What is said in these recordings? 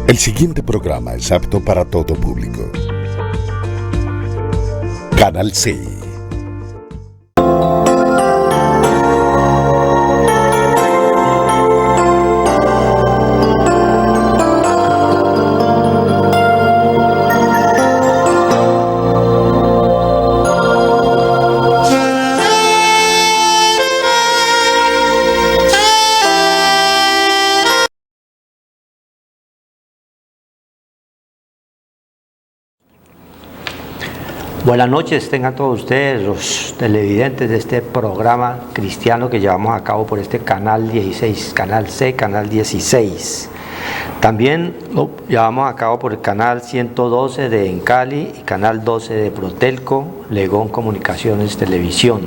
El siguiente programa es apto para todo público. Canal C. Buenas noches, tengan todos ustedes los televidentes de este programa cristiano que llevamos a cabo por este canal 16, canal C, canal 16. También lo llevamos a cabo por el canal 112 de Encali y canal 12 de Protelco, Legón Comunicaciones Televisión.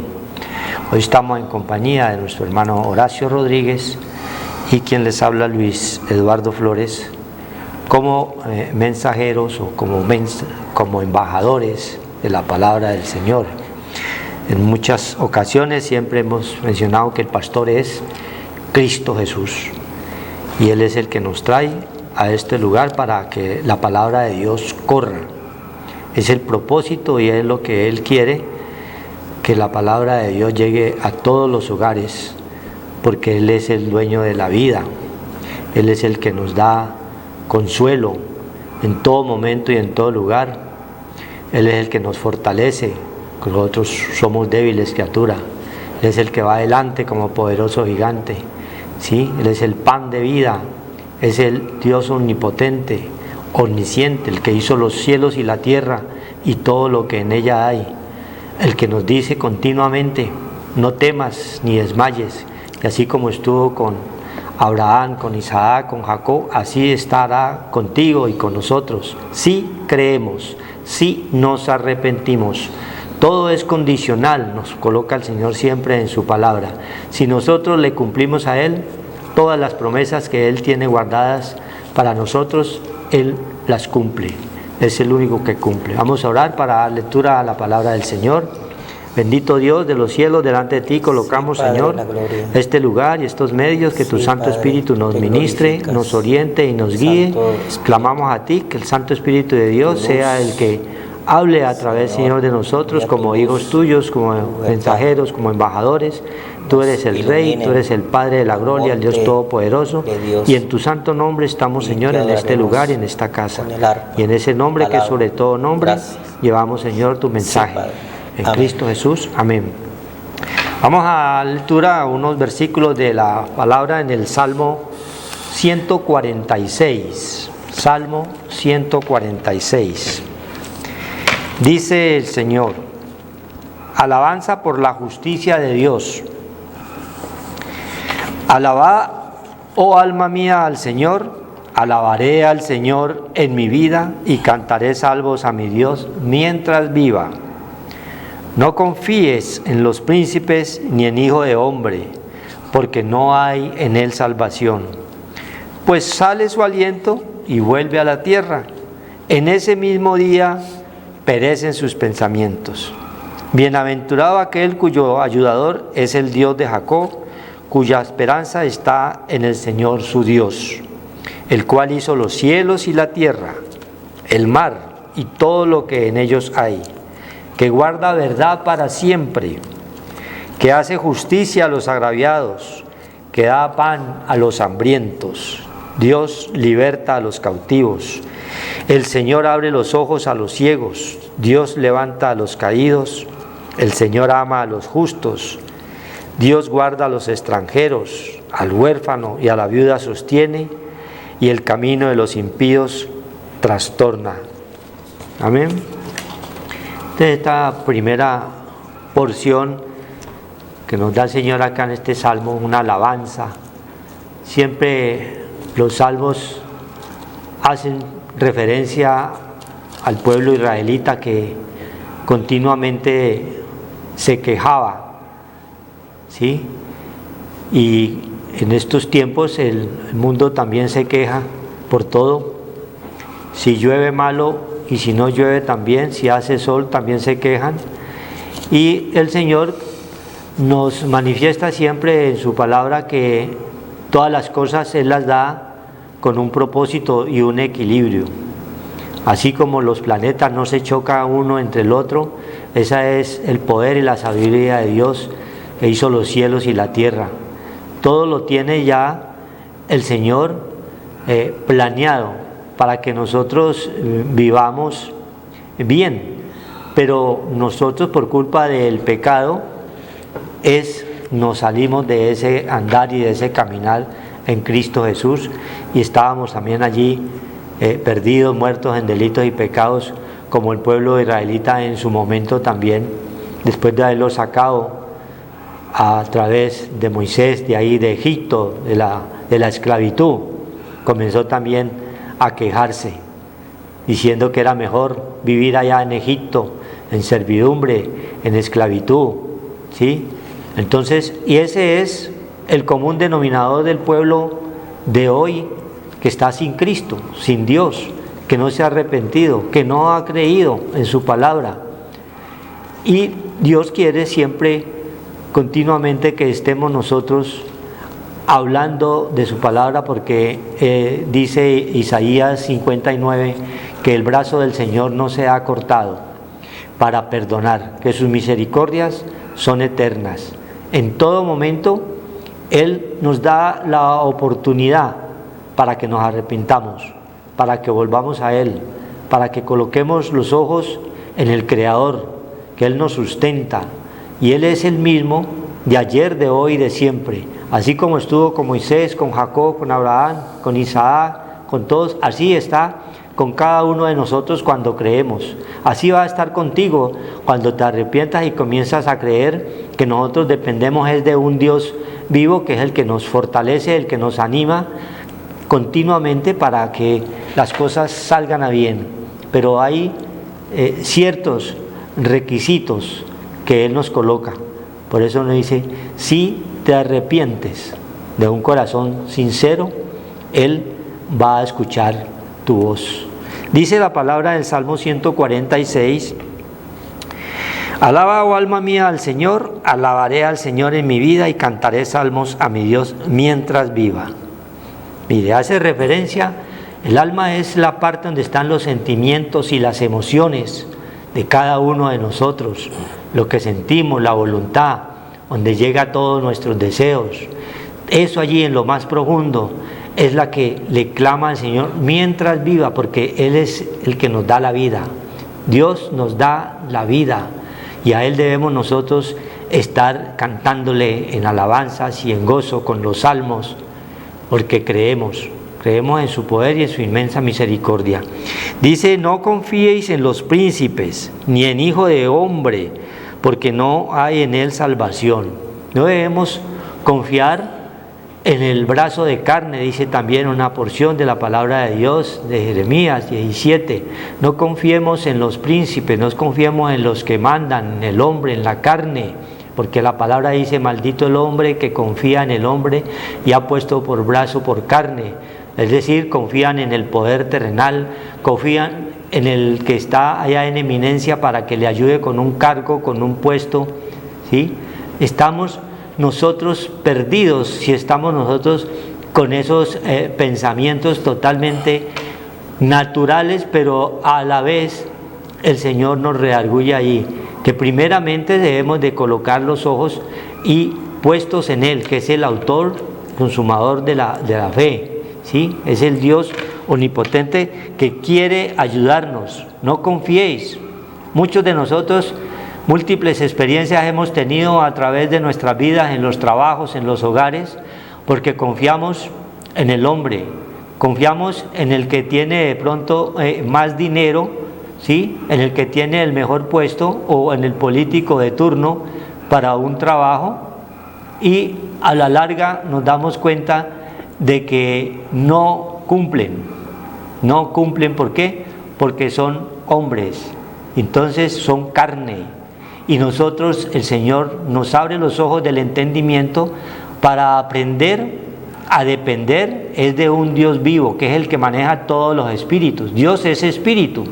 Hoy estamos en compañía de nuestro hermano Horacio Rodríguez y quien les habla, Luis Eduardo Flores, como mensajeros o como embajadores de la palabra del Señor. En muchas ocasiones siempre hemos mencionado que el pastor es Cristo Jesús y Él es el que nos trae a este lugar para que la palabra de Dios corra. Es el propósito y es lo que Él quiere, que la palabra de Dios llegue a todos los hogares, porque Él es el dueño de la vida. Él es el que nos da consuelo en todo momento y en todo lugar. Él es el que nos fortalece, nosotros somos débiles criaturas. Él es el que va adelante como poderoso gigante, ¿sí? Él es el pan de vida, es el Dios omnipotente, omnisciente, el que hizo los cielos y la tierra y todo lo que en ella hay. El que nos dice continuamente, no temas ni desmayes, y así como estuvo con Abraham, con Isaac, con Jacob, así estará contigo y con nosotros. Sí creemos, sí nos arrepentimos. Todo es condicional, nos coloca el Señor siempre en su palabra. Si nosotros le cumplimos a Él, todas las promesas que Él tiene guardadas para nosotros, Él las cumple. Es el único que cumple. Vamos a orar para dar lectura a la palabra del Señor. Bendito Dios de los cielos, delante de ti colocamos, Padre, Señor, este lugar y estos medios, que tu Santo Espíritu nos ministre, nos oriente y nos guíe. Clamamos a ti, que el Santo Espíritu de Dios sea el que hable a través, Señor, de nosotros como hijos tuyos, como mensajeros, como embajadores. Tú eres el Rey, tú eres el Padre de la gloria, el Dios Todopoderoso, y en tu santo nombre estamos, Señor, en este lugar y en esta casa. Y en ese nombre que sobre todo nombre, llevamos, Señor, tu mensaje. En Cristo Jesús, amén. Vamos a lectura unos versículos de la palabra en el Salmo 146. Salmo 146. Dice el Señor: alabanza por la justicia de Dios. Alabad, oh alma mía, al Señor. Alabaré al Señor en mi vida y cantaré salmos a mi Dios mientras viva. No confíes en los príncipes ni en hijo de hombre, porque no hay en él salvación. Pues sale su aliento y vuelve a la tierra. En ese mismo día perecen sus pensamientos. Bienaventurado aquel cuyo ayudador es el Dios de Jacob, cuya esperanza está en el Señor su Dios, el cual hizo los cielos y la tierra, el mar y todo lo que en ellos hay, que guarda verdad para siempre, que hace justicia a los agraviados, que da pan a los hambrientos. Dios liberta a los cautivos. El Señor abre los ojos a los ciegos. Dios levanta a los caídos. El Señor ama a los justos. Dios guarda a los extranjeros, al huérfano y a la viuda sostiene, y el camino de los impíos trastorna. Amén. De esta primera porción que nos da el Señor acá en este salmo, una alabanza. Siempre los salmos hacen referencia al pueblo israelita que continuamente se quejaba, ¿sí? Y en estos tiempos el mundo también se queja por todo. Si llueve malo, y si no llueve también, si hace sol también se quejan. Y el Señor nos manifiesta siempre en su palabra que todas las cosas Él las da con un propósito y un equilibrio. Así como los planetas no se chocan uno entre el otro, ese es el poder y la sabiduría de Dios que hizo los cielos y la tierra. Todo lo tiene ya el Señor planeado para que nosotros vivamos bien, pero nosotros por culpa del pecado nos salimos de ese andar y de ese caminar en Cristo Jesús, y estábamos también allí perdidos, muertos en delitos y pecados, como el pueblo israelita en su momento también, después de haberlo sacado a través de Moisés, de ahí de Egipto, de la esclavitud, comenzó también a quejarse, diciendo que era mejor vivir allá en Egipto, en servidumbre, en esclavitud, ¿sí? Entonces, y ese es el común denominador del pueblo de hoy, que está sin Cristo, sin Dios, que no se ha arrepentido, que no ha creído en su palabra. Y Dios quiere siempre, continuamente, que estemos nosotros hablando de su palabra, porque dice Isaías 59 que el brazo del Señor no se ha cortado para perdonar, que sus misericordias son eternas. En todo momento Él nos da la oportunidad para que nos arrepintamos, para que volvamos a Él, para que coloquemos los ojos en el Creador, que Él nos sustenta, y Él es el mismo de ayer, de hoy y de siempre. Así como estuvo con Moisés, con Jacob, con Abraham, con Isaac, con todos, así está con cada uno de nosotros cuando creemos. Así va a estar contigo cuando te arrepientas y comienzas a creer que nosotros dependemos es de un Dios vivo, que es el que nos fortalece, el que nos anima continuamente para que las cosas salgan a bien. Pero hay ciertos requisitos que Él nos coloca. Por eso nos dice, si te arrepientes de un corazón sincero, Él va a escuchar tu voz. Dice la palabra del Salmo 146, alaba, oh alma mía, al Señor, alabaré al Señor en mi vida y cantaré salmos a mi Dios mientras viva. Mire, hace referencia, el alma es la parte donde están los sentimientos y las emociones de cada uno de nosotros, lo que sentimos, la voluntad, donde llega todos nuestros deseos. Eso allí en lo más profundo es la que le clama al Señor mientras viva, porque Él es el que nos da la vida. Dios nos da la vida y a Él debemos nosotros estar cantándole en alabanzas y en gozo con los salmos, porque creemos en su poder y en su inmensa misericordia. Dice, no confiéis en los príncipes, ni en hijo de hombre, porque no hay en él salvación. No debemos confiar en el brazo de carne, dice también una porción de la palabra de Dios, de Jeremías 17. No confiemos en los príncipes, no confiemos en los que mandan, en el hombre, en la carne, porque la palabra dice, maldito el hombre que confía en el hombre y ha puesto por brazo por carne. Es decir, confían en el poder terrenal, confían en el que está allá en eminencia para que le ayude con un cargo, con un puesto, ¿sí? Estamos nosotros perdidos si estamos nosotros con esos pensamientos totalmente naturales, pero a la vez el Señor nos redarguye ahí, que primeramente debemos de colocar los ojos y puestos en Él, que es el autor, consumador de la fe, ¿sí? Es el Dios omnipotente que quiere ayudarnos. No confiéis. Muchos de nosotros múltiples experiencias hemos tenido a través de nuestras vidas, en los trabajos, en los hogares, porque confiamos en el hombre, confiamos en el que tiene de pronto más dinero, ¿sí? En el que tiene el mejor puesto o en el político de turno para un trabajo, y a la larga nos damos cuenta de que no cumplen. ¿Por qué? Porque son hombres, entonces son carne. Y nosotros, el Señor nos abre los ojos del entendimiento para aprender a depender es de un Dios vivo, que es el que maneja todos los espíritus. Dios es espíritu.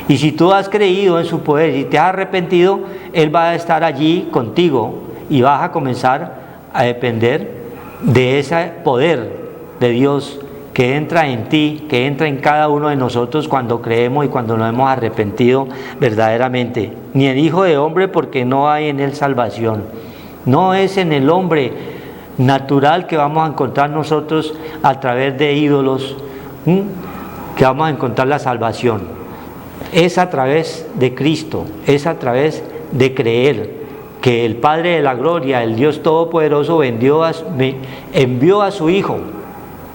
Y si tú has creído en su poder y te has arrepentido, Él va a estar allí contigo y vas a comenzar a depender de ese poder de Dios que entra en ti, que entra en cada uno de nosotros cuando creemos y cuando nos hemos arrepentido verdaderamente. Ni el Hijo de Hombre, porque no hay en él salvación. No es en el hombre natural que vamos a encontrar nosotros a través de ídolos, que vamos a encontrar la salvación. Es a través de Cristo, es a través de creer que el Padre de la Gloria, el Dios Todopoderoso, envió a su Hijo,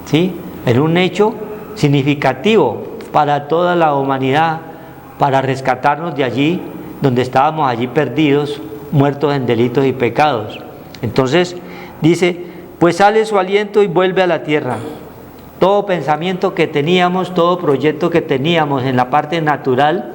¿sí?, en un hecho significativo para toda la humanidad, para rescatarnos de allí donde estábamos allí perdidos, muertos en delitos y pecados. Entonces dice, pues sale su aliento y vuelve a la tierra. Todo pensamiento que teníamos, todo proyecto que teníamos en la parte natural,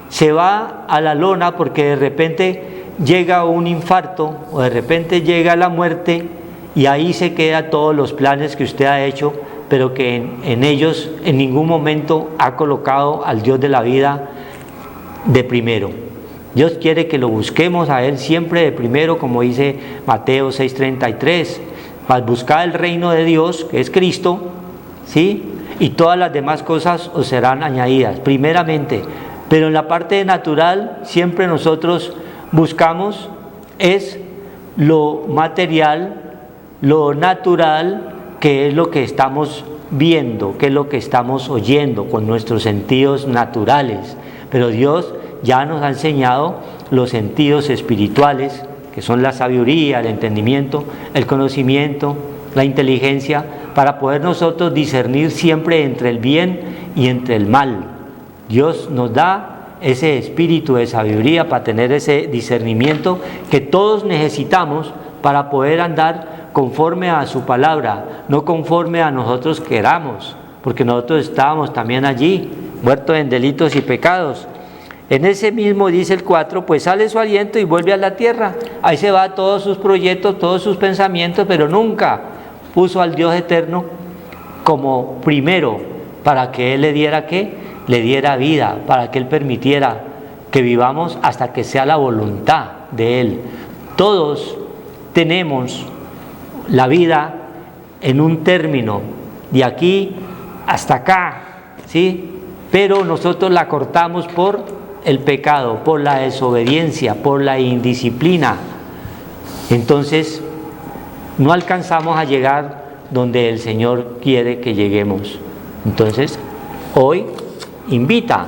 se va a la lona porque de repente llega un infarto o de repente llega la muerte y ahí se quedan todos los planes que usted ha hecho, pero que en ellos en ningún momento ha colocado al Dios de la vida de primero. Dios quiere que lo busquemos a Él siempre de primero, como dice Mateo 6:33, mas buscad el reino de Dios, que es Cristo, ¿sí?, y todas las demás cosas os serán añadidas, primeramente. Pero en la parte natural siempre nosotros buscamos es lo material, lo natural, que es lo que estamos viendo, que es lo que estamos oyendo con nuestros sentidos naturales. Pero Dios ya nos ha enseñado los sentidos espirituales, que son la sabiduría, el entendimiento, el conocimiento, la inteligencia, para poder nosotros discernir siempre entre el bien y entre el mal. Dios nos da ese espíritu de sabiduría para tener ese discernimiento que todos necesitamos para poder andar conforme a su palabra, no conforme a nosotros queramos, porque nosotros estábamos también allí, muertos en delitos y pecados. En ese mismo dice el 4, pues sale su aliento y vuelve a la tierra. Ahí se va todos sus proyectos, todos sus pensamientos, pero nunca puso al Dios eterno como primero, para que Él le diera ¿qué? Le diera vida, para que Él permitiera que vivamos hasta que sea la voluntad de Él. Todos tenemos la vida en un término, de aquí hasta acá, ¿sí? Pero nosotros la cortamos por el pecado, por la desobediencia, por la indisciplina. Entonces no alcanzamos a llegar donde el Señor quiere que lleguemos. Entonces hoy invita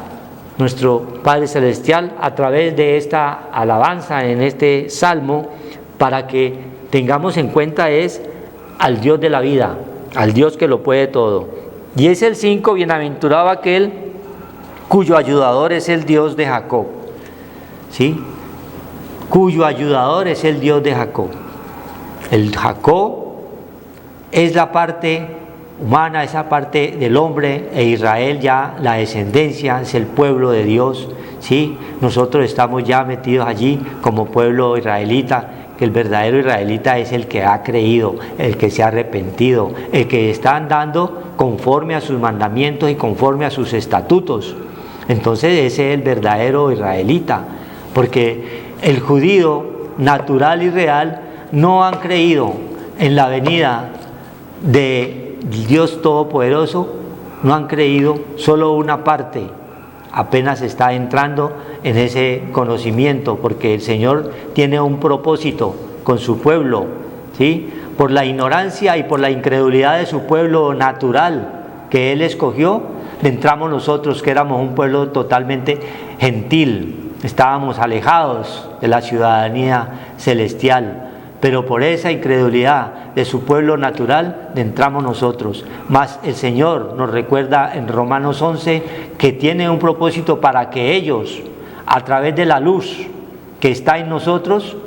nuestro Padre Celestial a través de esta alabanza en este salmo, para que tengamos en cuenta es al Dios de la vida, al Dios que lo puede todo. Y es el 5, bienaventurado aquel cuyo ayudador es el Dios de Jacob, ¿sí? Cuyo ayudador es el Dios de Jacob. El Jacob es la parte humana, esa parte del hombre, e Israel ya la descendencia, es el pueblo de Dios, ¿sí? Nosotros estamos ya metidos allí como pueblo israelita, que el verdadero israelita es el que ha creído, el que se ha arrepentido, el que está andando conforme a sus mandamientos y conforme a sus estatutos. Entonces ese es el verdadero israelita, porque el judío natural y real no han creído en la venida de Dios Todopoderoso, no han creído, solo una parte apenas está entrando en ese conocimiento, porque el Señor tiene un propósito con su pueblo, ¿sí? Por la ignorancia y por la incredulidad de su pueblo natural que Él escogió, entramos nosotros, que éramos un pueblo totalmente gentil, estábamos alejados de la ciudadanía celestial, pero por esa incredulidad de su pueblo natural entramos nosotros. Mas el Señor nos recuerda en Romanos 11 que tiene un propósito para que ellos, a través de la luz que está en nosotros,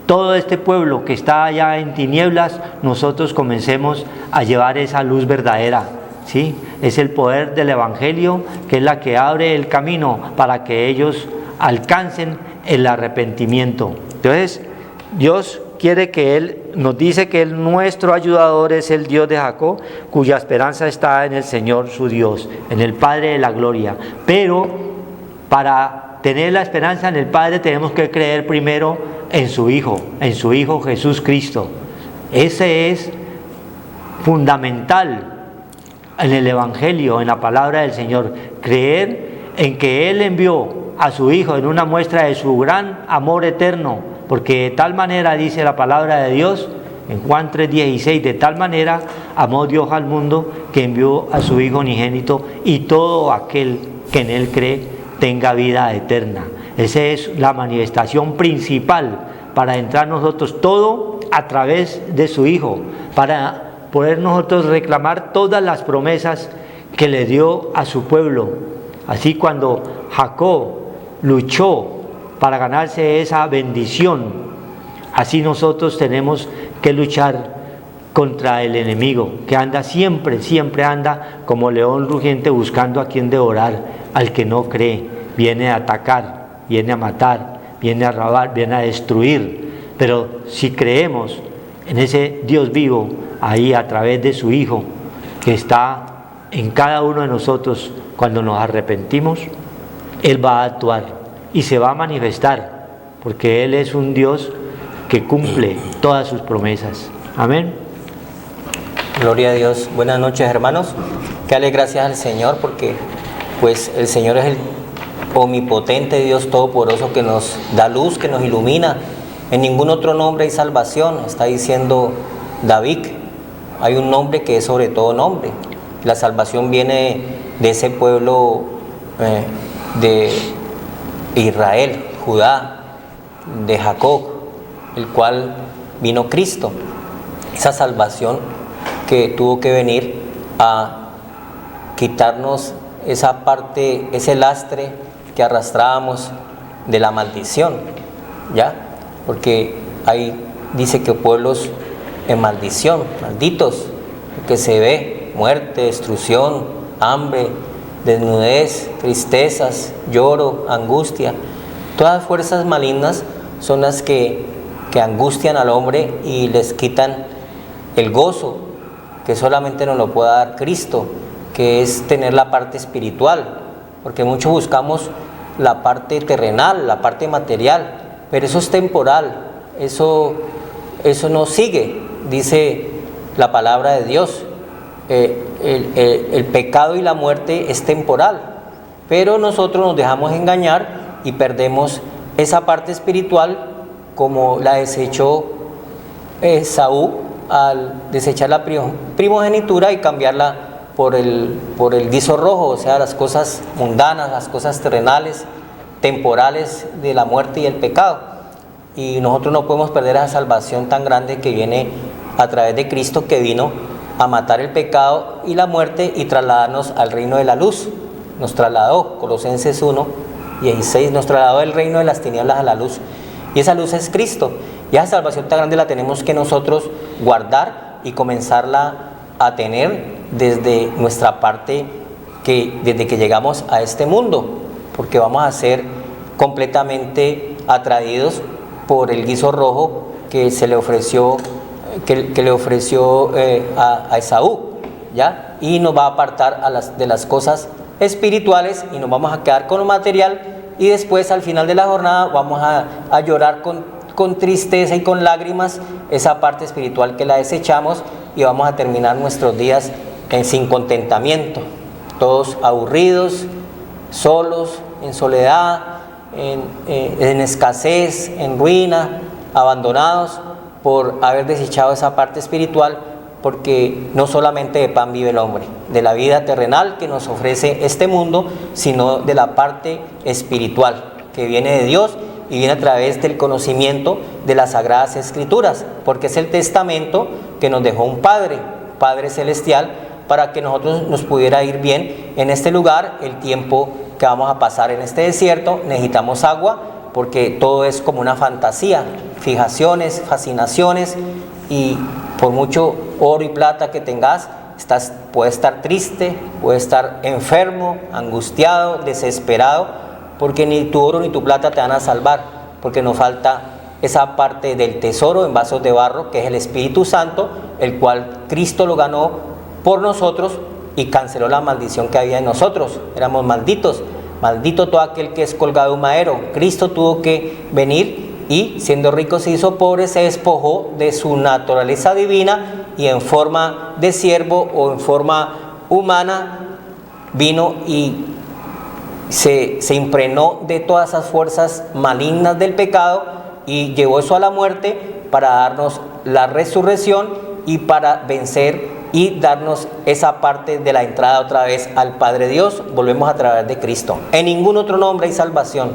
todo este pueblo que está allá en tinieblas, nosotros comencemos a llevar esa luz verdadera, ¿sí? Es el poder del Evangelio, que es la que abre el camino para que ellos alcancen el arrepentimiento. Entonces Dios quiere que Él, nos dice que nuestro ayudador es el Dios de Jacob, cuya esperanza está en el Señor su Dios, en el Padre de la gloria. Pero para tener la esperanza en el Padre tenemos que creer primero en su Hijo Jesús Cristo. Ese es fundamental, en el Evangelio, en la palabra del Señor, creer en que Él envió a su Hijo en una muestra de su gran amor eterno, porque de tal manera dice la palabra de Dios en Juan 3:16, de tal manera amó Dios al mundo que envió a su Hijo unigénito, y todo aquel que en Él cree tenga vida eterna. Esa es la manifestación principal para entrar nosotros, todo a través de su Hijo, para poder nosotros reclamar todas las promesas que le dio a su pueblo. Así cuando Jacob luchó para ganarse esa bendición, así nosotros tenemos que luchar contra el enemigo, que anda siempre anda como león rugiente buscando a quien devorar. Al que no cree, viene a atacar, viene a matar, viene a robar, viene a destruir. Pero si creemos en ese Dios vivo, ahí a través de su Hijo, que está en cada uno de nosotros, cuando nos arrepentimos, Él va a actuar y se va a manifestar, porque Él es un Dios que cumple todas sus promesas. Amén. Gloria a Dios. Buenas noches, hermanos. Que dale gracias al Señor, porque pues el Señor es el omnipotente Dios todopoderoso, que nos da luz, que nos ilumina. En ningún otro nombre hay salvación, está diciendo David. Hay un nombre que es sobre todo nombre. La salvación viene de ese pueblo de Israel, Judá, de Jacob, el cual vino Cristo. Esa salvación que tuvo que venir a quitarnos esa parte, ese lastre que arrastrábamos de la maldición, ¿ya? Porque ahí dice que pueblos en maldición, malditos, que se ve muerte, destrucción, hambre, desnudez, tristezas, lloro, angustia. Todas fuerzas malignas son las que angustian al hombre y les quitan el gozo que solamente nos lo puede dar Cristo, que es tener la parte espiritual, porque muchos buscamos la parte terrenal, la parte material, pero eso es temporal, eso no sigue, dice la palabra de Dios. El pecado y la muerte es temporal, pero nosotros nos dejamos engañar y perdemos esa parte espiritual, como la desechó Esaú al desechar la primogenitura y cambiarla por el guiso rojo, o sea, las cosas mundanas, las cosas terrenales, temporales de la muerte y el pecado. Y nosotros no podemos perder esa salvación tan grande que viene a través de Cristo, que vino a matar el pecado y la muerte y trasladarnos al reino de la luz. Nos trasladó, Colosenses 1:16, nos trasladó del reino de las tinieblas a la luz. Y esa luz es Cristo. Y esa salvación tan grande la tenemos que nosotros guardar y comenzarla a tener desde nuestra parte, desde que llegamos a este mundo, porque vamos a ser completamente atraídos por el guiso rojo que se le ofreció, que le ofreció a Esaú, ¿ya? Y nos va a apartar de las cosas espirituales y nos vamos a quedar con lo material, y después al final de la jornada vamos a llorar con tristeza y con lágrimas esa parte espiritual que la desechamos, y vamos a terminar nuestros días sin contentamiento, todos aburridos, solos, en soledad, en escasez, en ruina, abandonados por haber desechado esa parte espiritual, porque no solamente de pan vive el hombre, de la vida terrenal que nos ofrece este mundo, sino de la parte espiritual que viene de Dios y viene a través del conocimiento de las Sagradas Escrituras, porque es el testamento que nos dejó un Padre Celestial, para que nosotros nos pudiera ir bien en este lugar. El tiempo que vamos a pasar en este desierto, necesitamos agua, porque todo es como una fantasía, fijaciones, fascinaciones, y por mucho oro y plata que tengas, puedes estar triste, puedes estar enfermo, angustiado, desesperado, porque ni tu oro ni tu plata te van a salvar, porque nos falta esa parte del tesoro en vasos de barro, que es el Espíritu Santo, el cual Cristo lo ganó por nosotros y canceló la maldición que había en nosotros. Éramos malditos, maldito todo aquel que es colgado de un madero. Cristo tuvo que venir y, siendo rico, se hizo pobre, se despojó de su naturaleza divina, y en forma de siervo o en forma humana vino y se impregnó de todas esas fuerzas malignas del pecado y llevó eso a la muerte para darnos la resurrección y para vencer y darnos esa parte de la entrada otra vez al Padre Dios. Volvemos a través de Cristo. En ningún otro nombre hay salvación.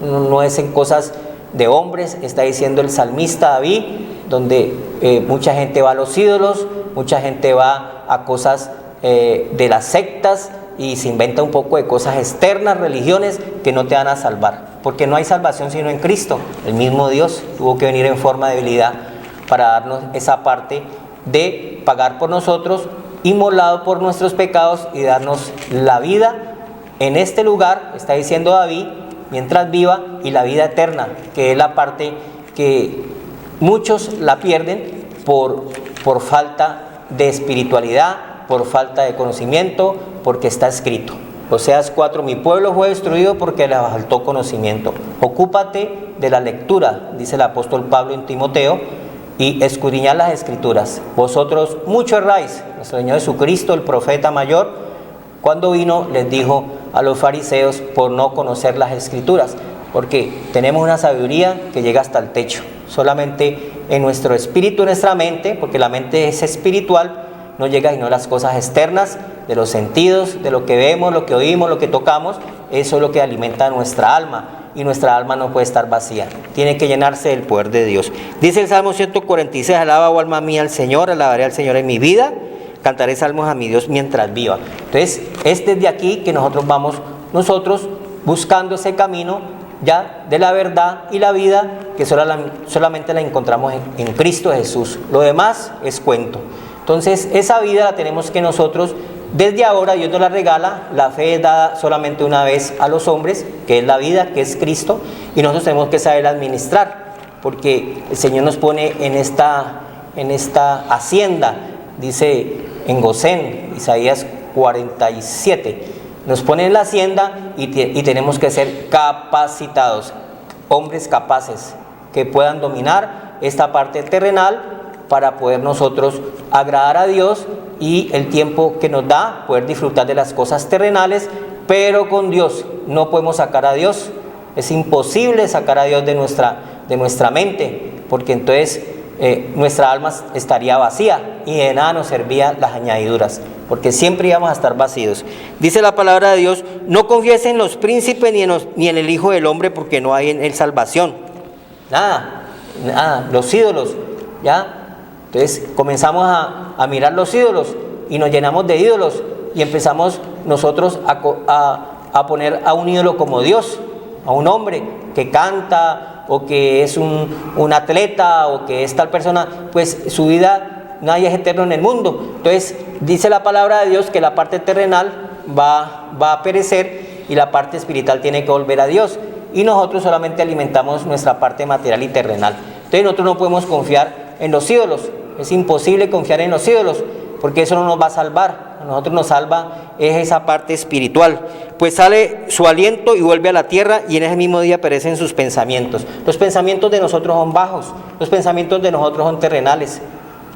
No es en cosas de hombres, está diciendo el salmista David, donde mucha gente va a los ídolos, mucha gente va a cosas de las sectas y se inventa un poco de cosas externas, religiones que no te van a salvar, porque no hay salvación sino en Cristo. El mismo Dios tuvo que venir en forma de debilidad para darnos esa parte de pagar por nosotros, inmolado por nuestros pecados y darnos la vida en este lugar, está diciendo David, mientras viva, y la vida eterna, que es la parte que muchos la pierden por falta de espiritualidad, por falta de conocimiento, porque está escrito. Oseas 4, mi pueblo fue destruido porque le faltó conocimiento. Ocúpate de la lectura, dice el apóstol Pablo en Timoteo, y escudriñad las escrituras. Vosotros mucho erráis. Nuestro Señor Jesucristo, el profeta mayor, cuando vino les dijo a los fariseos por no conocer las escrituras, porque tenemos una sabiduría que llega hasta el techo. Solamente en nuestro espíritu, en nuestra mente, porque la mente es espiritual, no llega sino las cosas externas, de los sentidos, de lo que vemos, lo que oímos, lo que tocamos. Eso es lo que alimenta nuestra alma, y nuestra alma no puede estar vacía, tiene que llenarse del poder de Dios. Dice el Salmo 146, alaba, oh alma mía, al Señor, alabaré al Señor en mi vida, cantaré salmos a mi Dios mientras viva. Entonces, es desde aquí que nosotros vamos, buscando ese camino ya de la verdad y la vida, que solamente la encontramos en Cristo Jesús. Lo demás es cuento. Entonces, esa vida la tenemos que nosotros, desde ahora Dios nos la regala. La fe es dada solamente una vez a los hombres, que es la vida, que es Cristo, y nosotros tenemos que saber administrar, porque el Señor nos pone en esta hacienda, dice en Gosén, Isaías 47, nos pone en la hacienda y tenemos que ser capacitados, hombres capaces que puedan dominar esta parte terrenal para poder nosotros agradar a Dios y el tiempo que nos da poder disfrutar de las cosas terrenales, pero con Dios. No podemos sacar a Dios, es imposible sacar a Dios de nuestra mente, porque entonces nuestra alma estaría vacía y de nada nos servían las añadiduras, porque siempre íbamos a estar vacíos. Dice la palabra de Dios, no confíes en los príncipes ni en el Hijo del Hombre, porque no hay en él salvación. Nada, los ídolos, ¿ya? Entonces comenzamos a mirar los ídolos y nos llenamos de ídolos y empezamos nosotros a poner a un ídolo como Dios, a un hombre que canta o que es un atleta o que es tal persona, pues su vida, nadie es eterno en el mundo. Entonces dice la palabra de Dios que la parte terrenal va a perecer y la parte espiritual tiene que volver a Dios, y nosotros solamente alimentamos nuestra parte material y terrenal. Entonces nosotros no podemos confiar en los ídolos. Es imposible confiar en los ídolos, porque eso no nos va a salvar. A nosotros nos salva es esa parte espiritual. Pues sale su aliento y vuelve a la tierra, y en ese mismo día perecen sus pensamientos. Los pensamientos de nosotros son bajos, los pensamientos de nosotros son terrenales,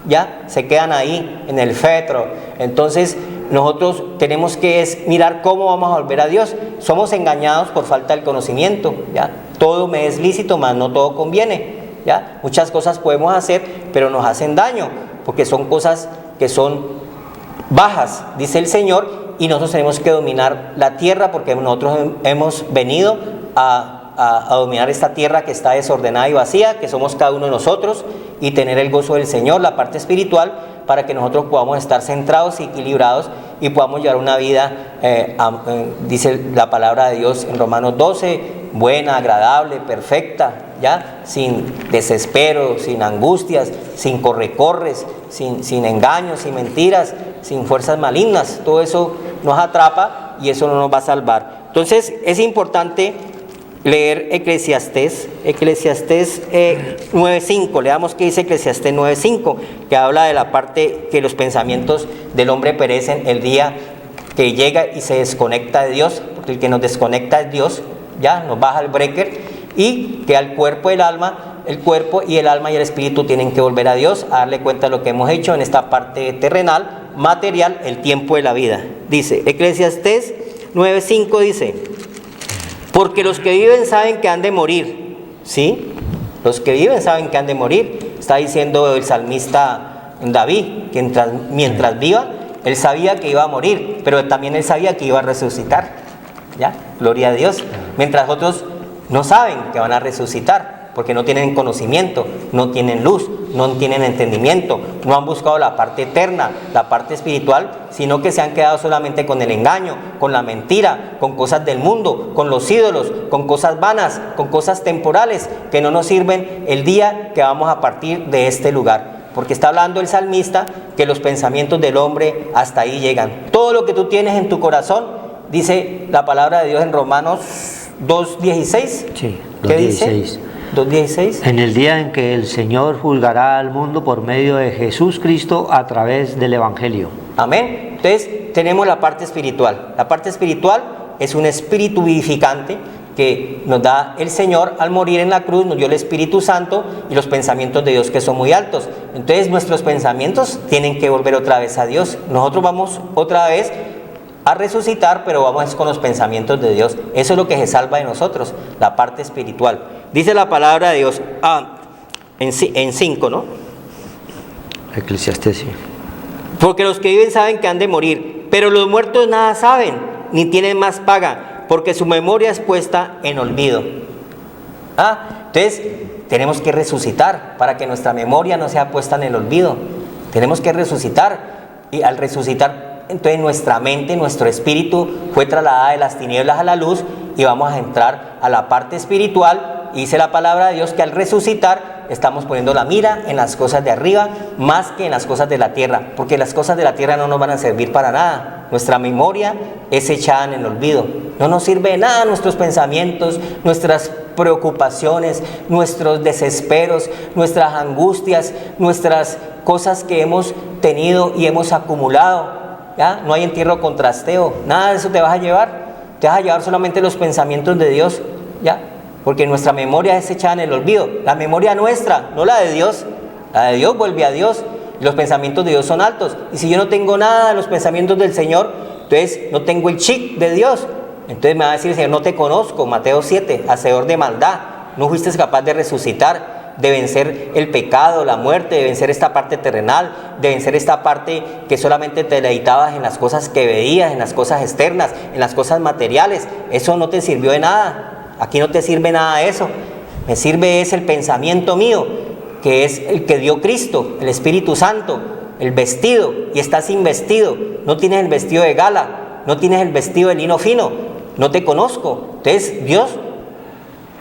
ya se quedan ahí en el féretro. Entonces nosotros tenemos que mirar cómo vamos a volver a Dios. Somos engañados por falta del conocimiento, ya todo me es lícito, mas no todo conviene. ¿Ya? Muchas cosas podemos hacer, pero nos hacen daño, porque son cosas que son bajas, dice el Señor, y nosotros tenemos que dominar la tierra, porque nosotros hemos venido a dominar esta tierra que está desordenada y vacía, que somos cada uno de nosotros, y tener el gozo del Señor, la parte espiritual, para que nosotros podamos estar centrados y equilibrados y podamos llevar una vida, dice la palabra de Dios en Romanos 12, buena, agradable, perfecta, ¿ya? Sin desespero, sin angustias, sin corre-corres, sin engaños, sin mentiras, sin fuerzas malignas. Todo eso nos atrapa y eso no nos va a salvar. Entonces es importante leer Eclesiastés 9.5, leamos qué dice Eclesiastés 9.5, que habla de la parte que los pensamientos del hombre perecen el día que llega y se desconecta de Dios, porque el que nos desconecta es Dios, ya nos baja el breaker, y que al cuerpo, el cuerpo y el alma y el espíritu tienen que volver a Dios, a darle cuenta de lo que hemos hecho en esta parte terrenal, material el tiempo de la vida. Dice, Eclesiastés 9:5 dice, porque los que viven saben que han de morir, ¿sí? Los que viven saben que han de morir. Está diciendo el salmista David, que mientras viva, él sabía que iba a morir, pero también él sabía que iba a resucitar, ¿ya? Gloria a Dios. Mientras otros no saben que van a resucitar, porque no tienen conocimiento, no tienen luz, no tienen entendimiento, no han buscado la parte eterna, la parte espiritual, sino que se han quedado solamente con el engaño, con la mentira, con cosas del mundo, con los ídolos, con cosas vanas, con cosas temporales que no nos sirven el día que vamos a partir de este lugar. Porque está hablando el salmista que los pensamientos del hombre hasta ahí llegan. Todo lo que tú tienes en tu corazón, dice la palabra de Dios en Romanos 2:16. Sí, ¿Qué 2:16. dice? 2:16. En el día en que el Señor juzgará al mundo por medio de Jesús Cristo a través del Evangelio. Amén. Entonces tenemos la parte espiritual. La parte espiritual es un espíritu vivificante que nos da el Señor al morir en la cruz, nos dio el Espíritu Santo y los pensamientos de Dios que son muy altos. Entonces nuestros pensamientos tienen que volver otra vez a Dios. Nosotros vamos otra vez a resucitar, pero vamos con los pensamientos de Dios. Eso es lo que se salva de nosotros, la parte espiritual. Dice la palabra de Dios en 5, ¿no? Eclesiastés, sí. Porque los que viven saben que han de morir, pero los muertos nada saben, ni tienen más paga, porque su memoria es puesta en olvido. Entonces tenemos que resucitar para que nuestra memoria no sea puesta en el olvido. Tenemos que resucitar, y al resucitar, entonces nuestra mente, nuestro espíritu fue trasladada de las tinieblas a la luz y vamos a entrar a la parte espiritual. Y dice la palabra de Dios que al resucitar estamos poniendo la mira en las cosas de arriba más que en las cosas de la tierra, porque las cosas de la tierra no nos van a servir para nada. Nuestra memoria es echada en el olvido. No nos sirve de nada nuestros pensamientos, nuestras preocupaciones, nuestros desesperos, nuestras angustias, nuestras cosas que hemos tenido y hemos acumulado. ¿Ya? No hay entierro con trasteo, nada de eso te vas a llevar. Te vas a llevar solamente los pensamientos de Dios, ¿ya? Porque nuestra memoria es echada en el olvido. La memoria nuestra, no la de Dios. La de Dios vuelve a Dios. Y los pensamientos de Dios son altos. Y si yo no tengo nada de los pensamientos del Señor, entonces no tengo el chip de Dios. Entonces me va a decir el Señor, no te conozco, Mateo 7, hacedor de maldad. No fuiste capaz de resucitar, de vencer el pecado, la muerte, de vencer esta parte terrenal, de vencer esta parte que solamente te deleitabas en las cosas que veías, en las cosas externas, en las cosas materiales. Eso no te sirvió de nada. Aquí no te sirve nada de eso. Me sirve es el pensamiento mío, que es el que dio Cristo, el Espíritu Santo, el vestido, y estás sin vestido. No tienes el vestido de gala, no tienes el vestido de lino fino, no te conozco. Entonces Dios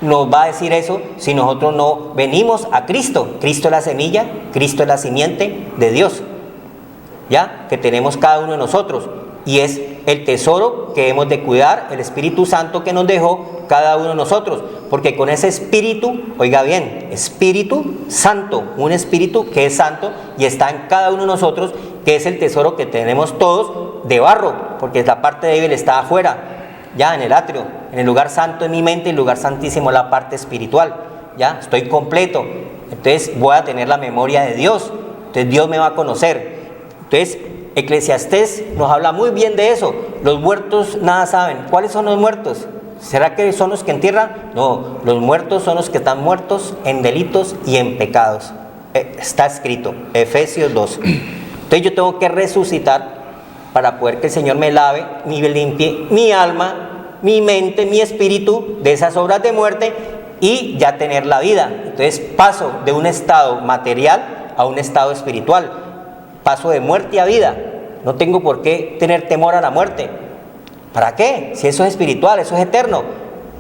nos va a decir eso si nosotros no venimos a Cristo. Cristo es la semilla, Cristo es la simiente de Dios, ¿ya? Que tenemos cada uno de nosotros. Y es el tesoro que hemos de cuidar, el Espíritu Santo que nos dejó cada uno de nosotros. Porque con ese Espíritu, oiga bien, Espíritu Santo, un Espíritu que es santo y está en cada uno de nosotros, que es el tesoro que tenemos todos de barro, porque la parte débil está afuera, ya en el atrio, en el lugar santo en mi mente, el lugar santísimo es la parte espiritual, ya estoy completo. Entonces voy a tener la memoria de Dios, entonces Dios me va a conocer. Entonces Eclesiastés nos habla muy bien de eso. Los muertos nada saben. ¿Cuáles son los muertos? ¿Será que son los que entierran? No, los muertos son los que están muertos en delitos y en pecados. Está escrito, Efesios 2. Entonces yo tengo que resucitar para poder que el Señor me lave, me limpie mi alma, mi mente, mi espíritu de esas obras de muerte y ya tener la vida. Entonces paso de un estado material a un estado espiritual. Paso de muerte a vida. No tengo por qué tener temor a la muerte. ¿Para qué? Si eso es espiritual, eso es eterno.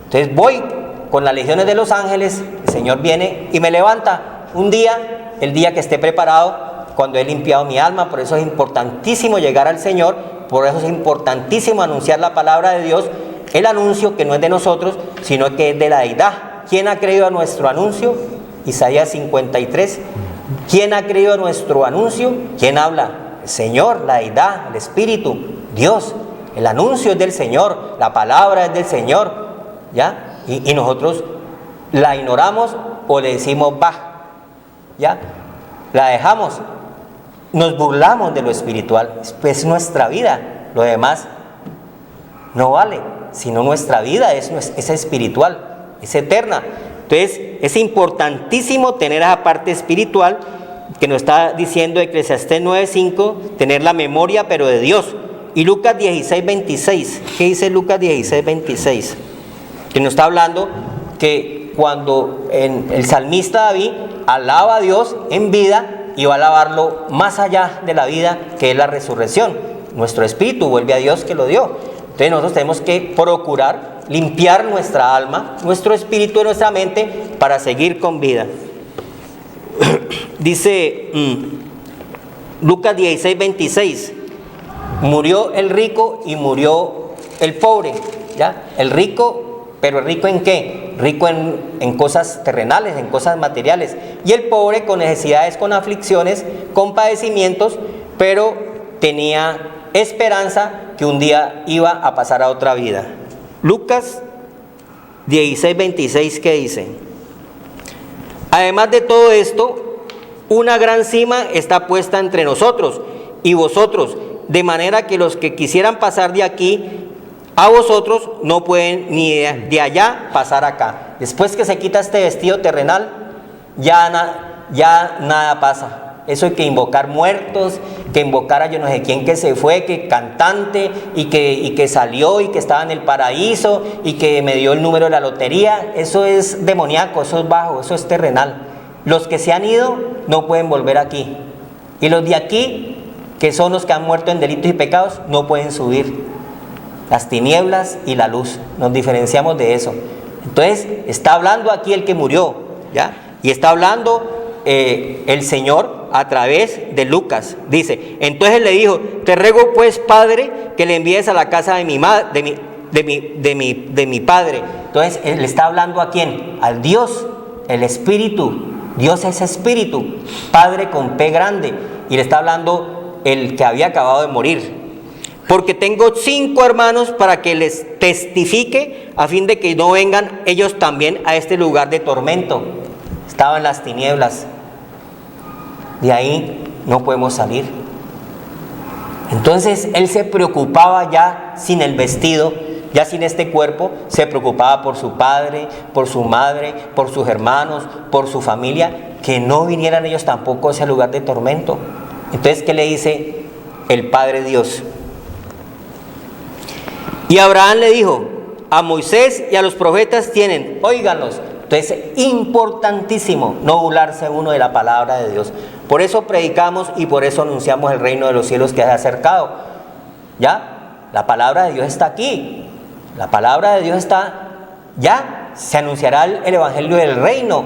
Entonces voy con las legiones de los ángeles, el Señor viene y me levanta un día, el día que esté preparado, cuando he limpiado mi alma. Por eso es importantísimo llegar al Señor, por eso es importantísimo anunciar la palabra de Dios, el anuncio que no es de nosotros, sino que es de la deidad. ¿Quién ha creído a nuestro anuncio? Isaías 53. ¿Quién ha creído a nuestro anuncio? ¿Quién habla? El Señor, la deidad, el Espíritu, Dios. El anuncio es del Señor, la palabra es del Señor, ¿ya? Y nosotros la ignoramos o le decimos va, ¿ya? La dejamos. nos burlamos de lo espiritual, es nuestra vida, lo demás no vale, sino nuestra vida es espiritual, es eterna. Entonces es importantísimo tener esa parte espiritual que nos está diciendo Eclesiastés 9:5, tener la memoria pero de Dios. Y Lucas 16:26, ¿qué dice Lucas 16:26? Que nos está hablando que cuando el salmista David alaba a Dios en vida y va a alabarlo más allá de la vida, que es la resurrección. Nuestro espíritu vuelve a Dios que lo dio. Entonces nosotros tenemos que procurar limpiar nuestra alma, nuestro espíritu y nuestra mente para seguir con vida. Dice Lucas 16:26, murió el rico y murió el pobre, ¿ya? El rico, pero ¿el rico en qué? Rico en cosas terrenales, en cosas materiales, y el pobre con necesidades, con aflicciones, con padecimientos, pero tenía esperanza que un día iba a pasar a otra vida. Lucas 16:26, ¿qué dice? Además de todo esto, una gran cima está puesta entre nosotros y vosotros, de manera que los que quisieran pasar de aquí a vosotros no pueden ni de allá pasar acá. Después que se quita este vestido terrenal, ya nada pasa. Eso hay que invocar muertos, que invocar a yo no sé quién que se fue, que cantante, y que salió y que estaba en el paraíso y que me dio el número de la lotería. Eso es demoníaco, eso es bajo, eso es terrenal. Los que se han ido no pueden volver aquí. Y los de aquí, que son los que han muerto en delitos y pecados, no pueden subir. Las tinieblas y la luz, nos diferenciamos de eso. Entonces está hablando aquí el que murió, ¿ya? Y está hablando el Señor a través de Lucas. Dice, entonces le dijo, te ruego pues, Padre, que le envíes a la casa de mi Padre. Entonces él está hablando ¿a quién? Al Dios, el Espíritu. Dios es Espíritu, Padre con P grande. Y le está hablando el que había acabado de morir. Porque tengo 5 hermanos para que les testifique, a fin de que no vengan ellos también a este lugar de tormento. Estaba en las tinieblas. De ahí no podemos salir. Entonces él se preocupaba ya sin el vestido, ya sin este cuerpo, se preocupaba por su padre, por su madre, por sus hermanos, por su familia, que no vinieran ellos tampoco a ese lugar de tormento. Entonces, ¿qué le dice el Padre Dios? Y Abraham le dijo, a Moisés y a los profetas tienen, óiganlos. Entonces, importantísimo no burlarse uno de la palabra de Dios. Por eso predicamos y por eso anunciamos el reino de los cielos que se ha acercado. ¿Ya? La palabra de Dios está aquí. La palabra de Dios está, ya se anunciará el evangelio del reino.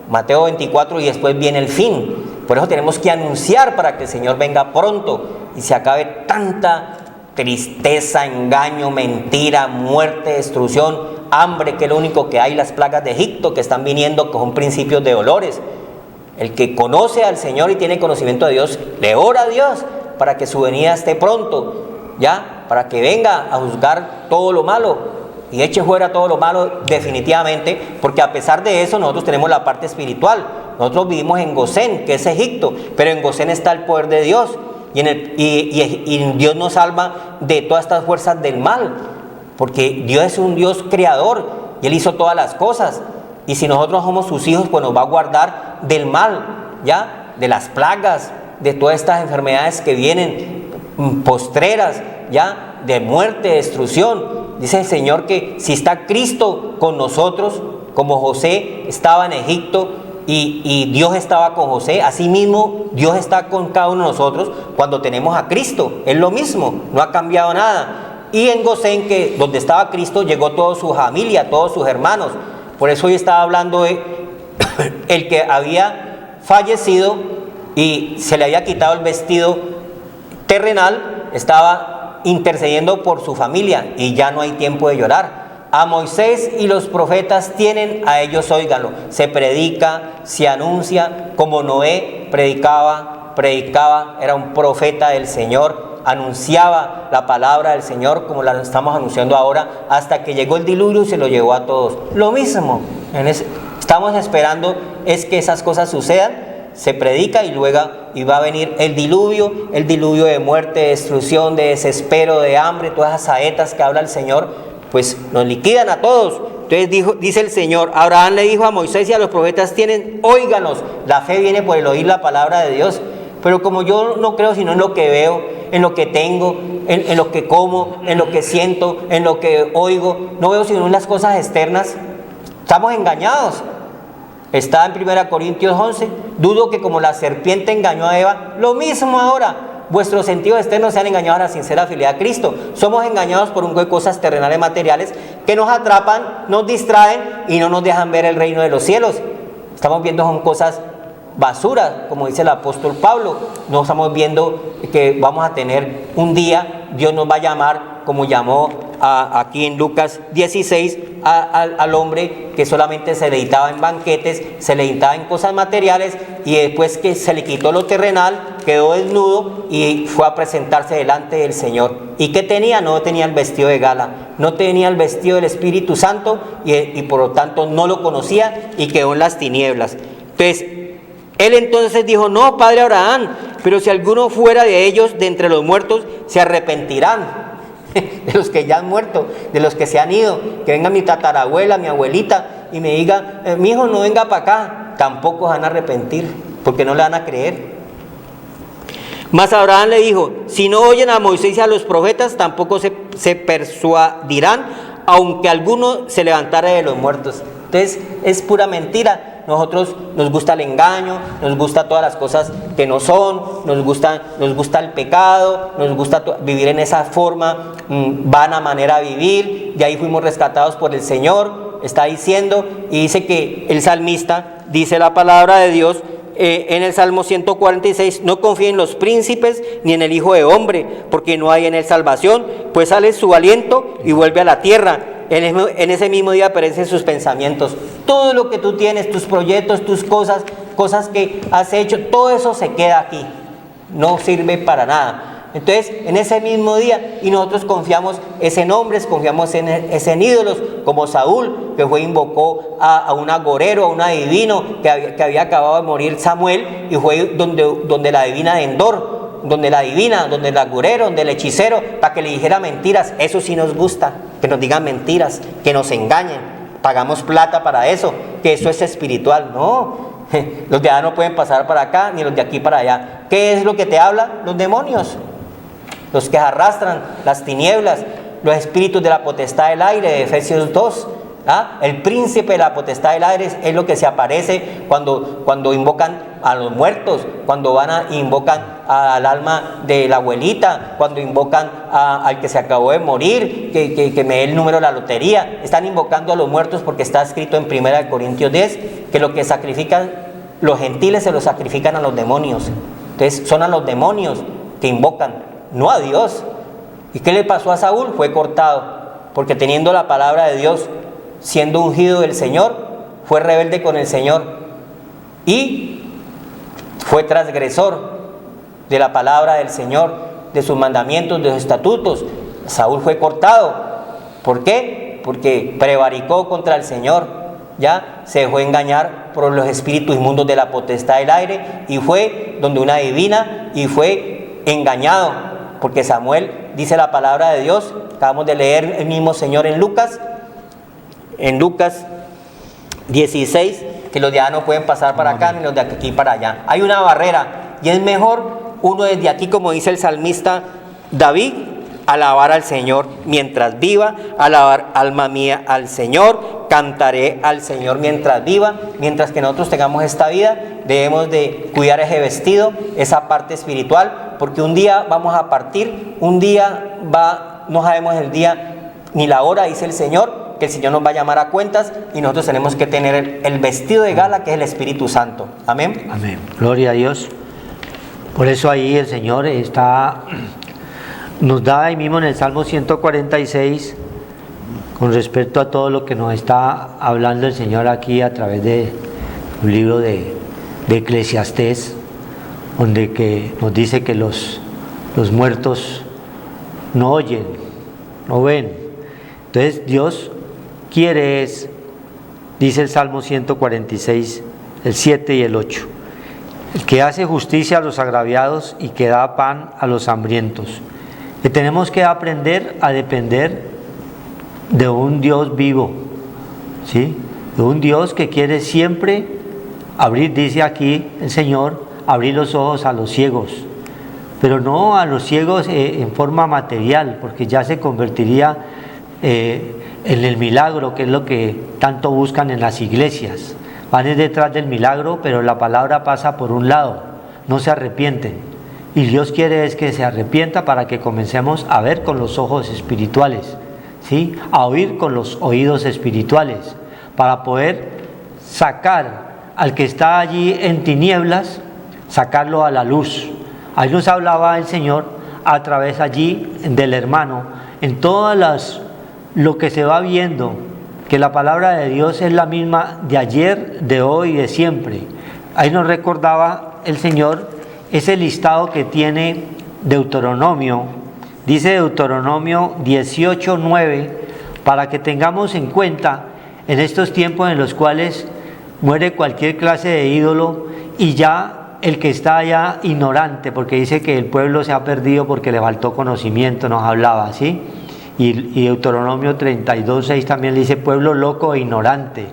Mateo 24 y después viene el fin. Por eso tenemos que anunciar para que el Señor venga pronto y se acabe tanta tristeza, engaño, mentira, muerte, destrucción, hambre, que es lo único que hay, las plagas de Egipto que están viniendo, que son principios de dolores. El que conoce al Señor y tiene conocimiento de Dios, le ora a Dios para que su venida esté pronto, ¿ya? Para que venga a juzgar todo lo malo y eche fuera todo lo malo definitivamente, porque a pesar de eso nosotros tenemos la parte espiritual. Nosotros vivimos en Gosén, que es Egipto, pero en Gosén está el poder de Dios. Y Dios nos salva de todas estas fuerzas del mal, porque Dios es un Dios creador y Él hizo todas las cosas. Y si nosotros somos sus hijos, pues nos va a guardar del mal, ¿ya? De las plagas, de todas estas enfermedades que vienen postreras, ¿ya? De muerte, de destrucción. Dice el Señor que si está Cristo con nosotros, como José estaba en Egipto, y Dios estaba con José, así mismo Dios está con cada uno de nosotros cuando tenemos a Cristo. Es lo mismo, no ha cambiado nada. Y en Gosén, que donde estaba Cristo, llegó toda su familia, todos sus hermanos. Por eso hoy estaba hablando de el que había fallecido y se le había quitado el vestido terrenal, estaba intercediendo por su familia y ya no hay tiempo de llorar. A Moisés y los profetas tienen, a ellos óiganlo. Se predica, se anuncia, como Noé predicaba, era un profeta del Señor, anunciaba la palabra del Señor como la estamos anunciando ahora, hasta que llegó el diluvio y se lo llevó a todos. Lo mismo, estamos esperando es que esas cosas sucedan se predica y luego va a venir el diluvio de muerte, de destrucción, de desespero, de hambre, todas esas saetas que habla el Señor, pues nos liquidan a todos. Entonces dice el Señor, Abraham le dijo a Moisés y a los profetas, óiganos, la fe viene por el oír la palabra de Dios. Pero como yo no creo sino en lo que veo, en lo que tengo, en lo que como, en lo que siento, en lo que oigo, no veo sino en las cosas externas, estamos engañados. Está en 1 Corintios 11, dudo que como la serpiente engañó a Eva, lo mismo ahora, vuestros sentidos externos sean engañados a la sincera fidelidad a Cristo. Somos engañados por un poco de cosas terrenales materiales que nos atrapan, nos distraen y no nos dejan ver el reino de los cielos. Estamos viendo son cosas basura, como dice el apóstol Pablo. No estamos viendo que vamos a tener un día, Dios nos va a llamar, como llamó aquí en Lucas 16, al hombre que solamente se deleitaba en banquetes, se deleitaba en cosas materiales, y después que se le quitó lo terrenal, quedó desnudo y fue a presentarse delante del Señor. ¿Y qué tenía? No tenía el vestido de gala, no tenía el vestido del Espíritu Santo, y por lo tanto no lo conocía y quedó en las tinieblas. Entonces, él entonces dijo, no, padre Abraham, pero si alguno fuera de ellos, de entre los muertos, se arrepentirán. De los que ya han muerto, de los que se han ido, que venga mi tatarabuela, mi abuelita, y me diga, mi hijo no venga para acá, tampoco van a arrepentir, porque no le van a creer. Mas Abraham le dijo, si no oyen a Moisés y a los profetas, tampoco se persuadirán, aunque alguno se levantara de los muertos. Entonces es pura mentira. Nosotros nos gusta el engaño, nos gusta todas las cosas que no son, nos gusta el pecado, nos gusta vivir en esa forma vana manera de vivir. De ahí fuimos rescatados por el Señor, está diciendo, y dice que el salmista, dice la palabra de Dios en el Salmo 146, no confíen en los príncipes ni en el Hijo de Hombre, porque no hay en él salvación, pues sale su aliento y vuelve a la tierra. En ese mismo día aparecen sus pensamientos. Todo lo que tú tienes, tus proyectos, tus cosas que has hecho, todo eso se queda aquí. No sirve para nada. Entonces, en ese mismo día, y nosotros confiamos en hombres, confiamos en ídolos, como Saúl, que invocó a un agorero, a un adivino, que había acabado de morir Samuel, y fue donde la adivina de Endor, donde el agorero, donde el hechicero, para que le dijera mentiras. Eso sí nos gusta, que nos digan mentiras, que nos engañen. Pagamos plata para eso, que eso es espiritual. No, los de allá no pueden pasar para acá, ni los de aquí para allá. ¿Qué es lo que te habla? Los demonios, los que arrastran las tinieblas, los espíritus de la potestad del aire, de Efesios 2. El príncipe de la potestad del aire es lo que se aparece cuando invocan a los muertos, cuando invocan al alma de la abuelita, cuando invocan al que se acabó de morir, que me dé el número de la lotería. Están invocando a los muertos porque está escrito en 1 Corintios 10 que lo que sacrifican los gentiles se lo sacrifican a los demonios. Entonces son a los demonios que invocan, no a Dios. ¿Y qué le pasó a Saúl? Fue cortado, porque teniendo la palabra de Dios, siendo ungido del Señor, fue rebelde con el Señor y fue transgresor de la palabra del Señor, de sus mandamientos, de sus estatutos. Saúl fue cortado. ¿Por qué? Porque prevaricó contra el Señor, ya se dejó engañar por los espíritus inmundos de la potestad del aire, y fue donde una divina y fue engañado, porque Samuel, dice la palabra de Dios, acabamos de leer el mismo Señor en Lucas 16, que los de allá no pueden pasar para acá, ni los de aquí para allá. Hay una barrera, y es mejor uno desde aquí, como dice el salmista David, alabar al Señor mientras viva, alabar alma mía al Señor, cantaré al Señor mientras viva. Mientras que nosotros tengamos esta vida, debemos de cuidar ese vestido, esa parte espiritual, porque un día vamos a partir, un día no sabemos el día ni la hora, dice el Señor, que el Señor nos va a llamar a cuentas, y nosotros tenemos que tener el vestido de gala, que es el Espíritu Santo. Amén. Amén. Gloria a Dios. Por eso ahí el Señor nos da ahí mismo en el Salmo 146, con respecto a todo lo que nos está hablando el Señor aquí a través de un libro de Eclesiastés, donde que nos dice que los muertos no oyen, no ven. Entonces Dios quiere dice el Salmo 146, el 7 y el 8. el que hace justicia a los agraviados y que da pan a los hambrientos. Que tenemos que aprender a depender de un Dios vivo, ¿sí? De un Dios que quiere siempre abrir, dice aquí el Señor, abrir los ojos a los ciegos, pero no a los ciegos en forma material, porque ya se convertiría en el milagro, que es lo que tanto buscan en las iglesias. Van detrás del milagro, pero la palabra pasa por un lado, no se arrepienten. Y Dios quiere es que se arrepienta para que comencemos a ver con los ojos espirituales, ¿sí? A oír con los oídos espirituales, para poder sacar al que está allí en tinieblas, sacarlo a la luz. Ahí nos hablaba el Señor a través allí del hermano, en todas lo que se va viendo, que la palabra de Dios es la misma de ayer, de hoy y de siempre. Ahí nos recordaba el Señor ese listado que tiene Deuteronomio, dice Deuteronomio 18:9, para que tengamos en cuenta en estos tiempos en los cuales muere cualquier clase de ídolo y ya el que está allá ignorante, porque dice que el pueblo se ha perdido porque le faltó conocimiento, nos hablaba, ¿sí? Y Deuteronomio 32:6 también le dice pueblo loco e ignorante.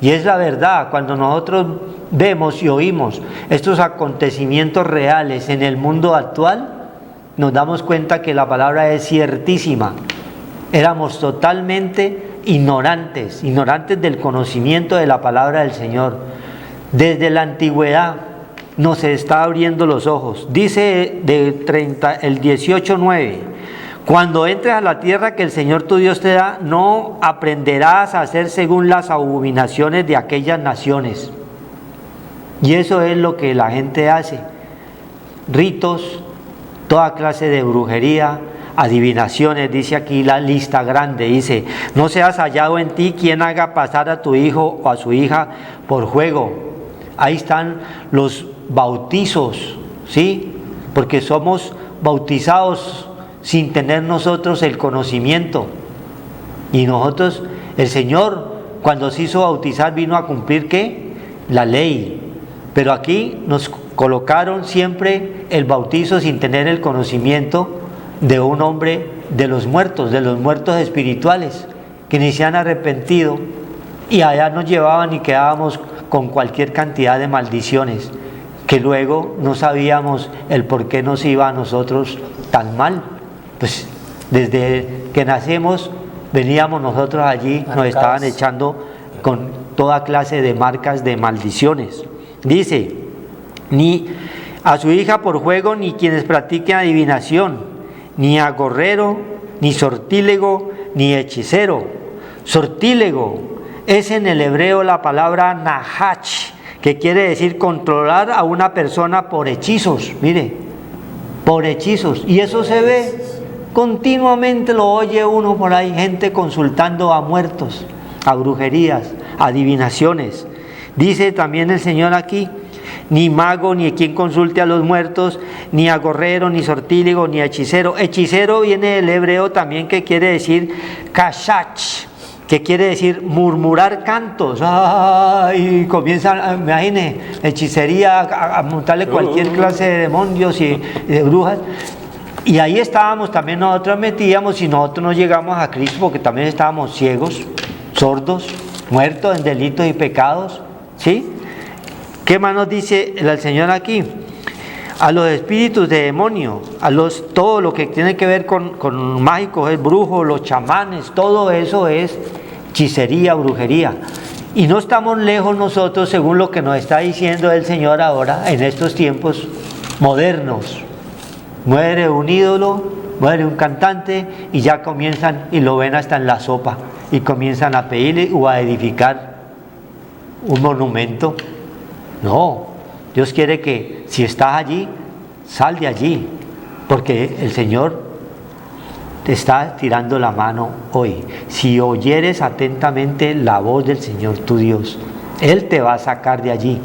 Y es la verdad, cuando nosotros vemos y oímos estos acontecimientos reales en el mundo actual, nos damos cuenta que la palabra es ciertísima. Éramos totalmente ignorantes del conocimiento de la palabra del Señor. Desde la antigüedad nos está abriendo los ojos. Dice el 18:9, cuando entres a la tierra que el Señor tu Dios te da, no aprenderás a hacer según las abominaciones de aquellas naciones. Y eso es lo que la gente hace. Ritos, toda clase de brujería, adivinaciones, dice aquí la lista grande, dice, no seas hallado en ti quien haga pasar a tu hijo o a su hija por juego. Ahí están los bautizos, ¿sí? Porque somos bautizados sin tener nosotros el conocimiento. Y nosotros, el Señor, cuando se hizo bautizar, vino a cumplir, ¿qué? La ley. Pero aquí nos colocaron siempre el bautizo sin tener el conocimiento de un hombre de los muertos espirituales, que ni se han arrepentido, y allá nos llevaban y quedábamos con cualquier cantidad de maldiciones, que luego no sabíamos el por qué nos iba a nosotros tan mal. Pues desde que nacemos veníamos nosotros allí, nos estaban echando con toda clase de marcas de maldiciones. Dice, ni a su hija por juego, ni quienes practiquen adivinación, ni agorrero, ni sortílego, ni hechicero. Sortílego es en el hebreo la palabra nahach, que quiere decir controlar a una persona por hechizos. Mire, por hechizos. Y eso se ve continuamente, lo oye uno por ahí, gente consultando a muertos, a brujerías, a adivinaciones. Dice también el Señor aquí, ni mago, ni quien consulte a los muertos, ni agorrero, ni sortílego, ni hechicero. Hechicero viene del hebreo también, que quiere decir kashach, que quiere decir murmurar cantos. Y comienzan, imagine, hechicería, a montarle cualquier clase de demonios y de brujas. Y ahí estábamos también nosotros metíamos, y nosotros no llegamos a Cristo porque también estábamos ciegos, sordos, muertos en delitos y pecados, ¿sí? ¿Qué más nos dice el Señor aquí? A los espíritus de demonio, todo lo que tiene que ver con mágicos, es brujos, los chamanes, todo eso es hechicería, brujería. Y no estamos lejos nosotros, según lo que nos está diciendo el Señor ahora, en estos tiempos modernos. Muere un ídolo, muere un cantante, y ya comienzan y lo ven hasta en la sopa, y comienzan a pedirle o a edificar un monumento. No, Dios quiere que si estás allí, sal de allí, porque el Señor te está tirando la mano hoy. Si oyeres atentamente la voz del Señor tu Dios, Él te va a sacar de allí,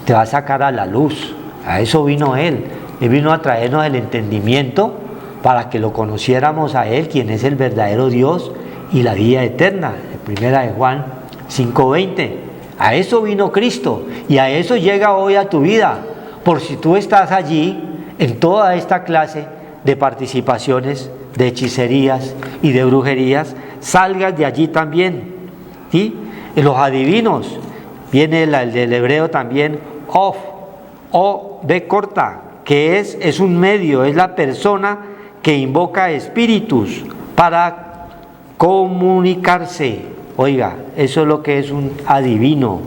te va a sacar a la luz. A eso vino Él. Él vino a traernos el entendimiento para que lo conociéramos a Él, quien es el verdadero Dios y la vida eterna. Primera de Juan 5:20. A eso vino Cristo, y a eso llega hoy a tu vida, por si tú estás allí en toda esta clase de participaciones, de hechicerías y de brujerías, salgas de allí también. ¿Sí? En los adivinos viene el del hebreo también, of, o b corta, que es un medio, es la persona que invoca espíritus para comunicarse. Oiga, eso es lo que es un adivino.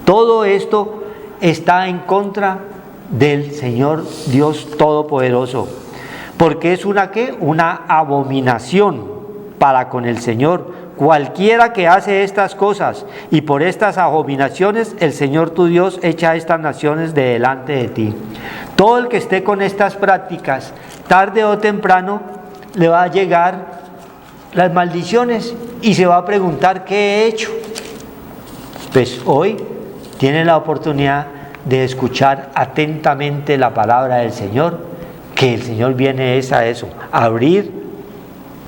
Todo esto está en contra del Señor Dios Todopoderoso, porque es una ¿qué? Una abominación para con el Señor. Cualquiera que hace estas cosas, y por estas abominaciones el Señor tu Dios echa estas naciones de delante de ti. Todo el que esté con estas prácticas, tarde o temprano le va a llegar las maldiciones y se va a preguntar ¿qué he hecho? Pues hoy tiene la oportunidad de escuchar atentamente la palabra del Señor, que el Señor viene a eso, a abrir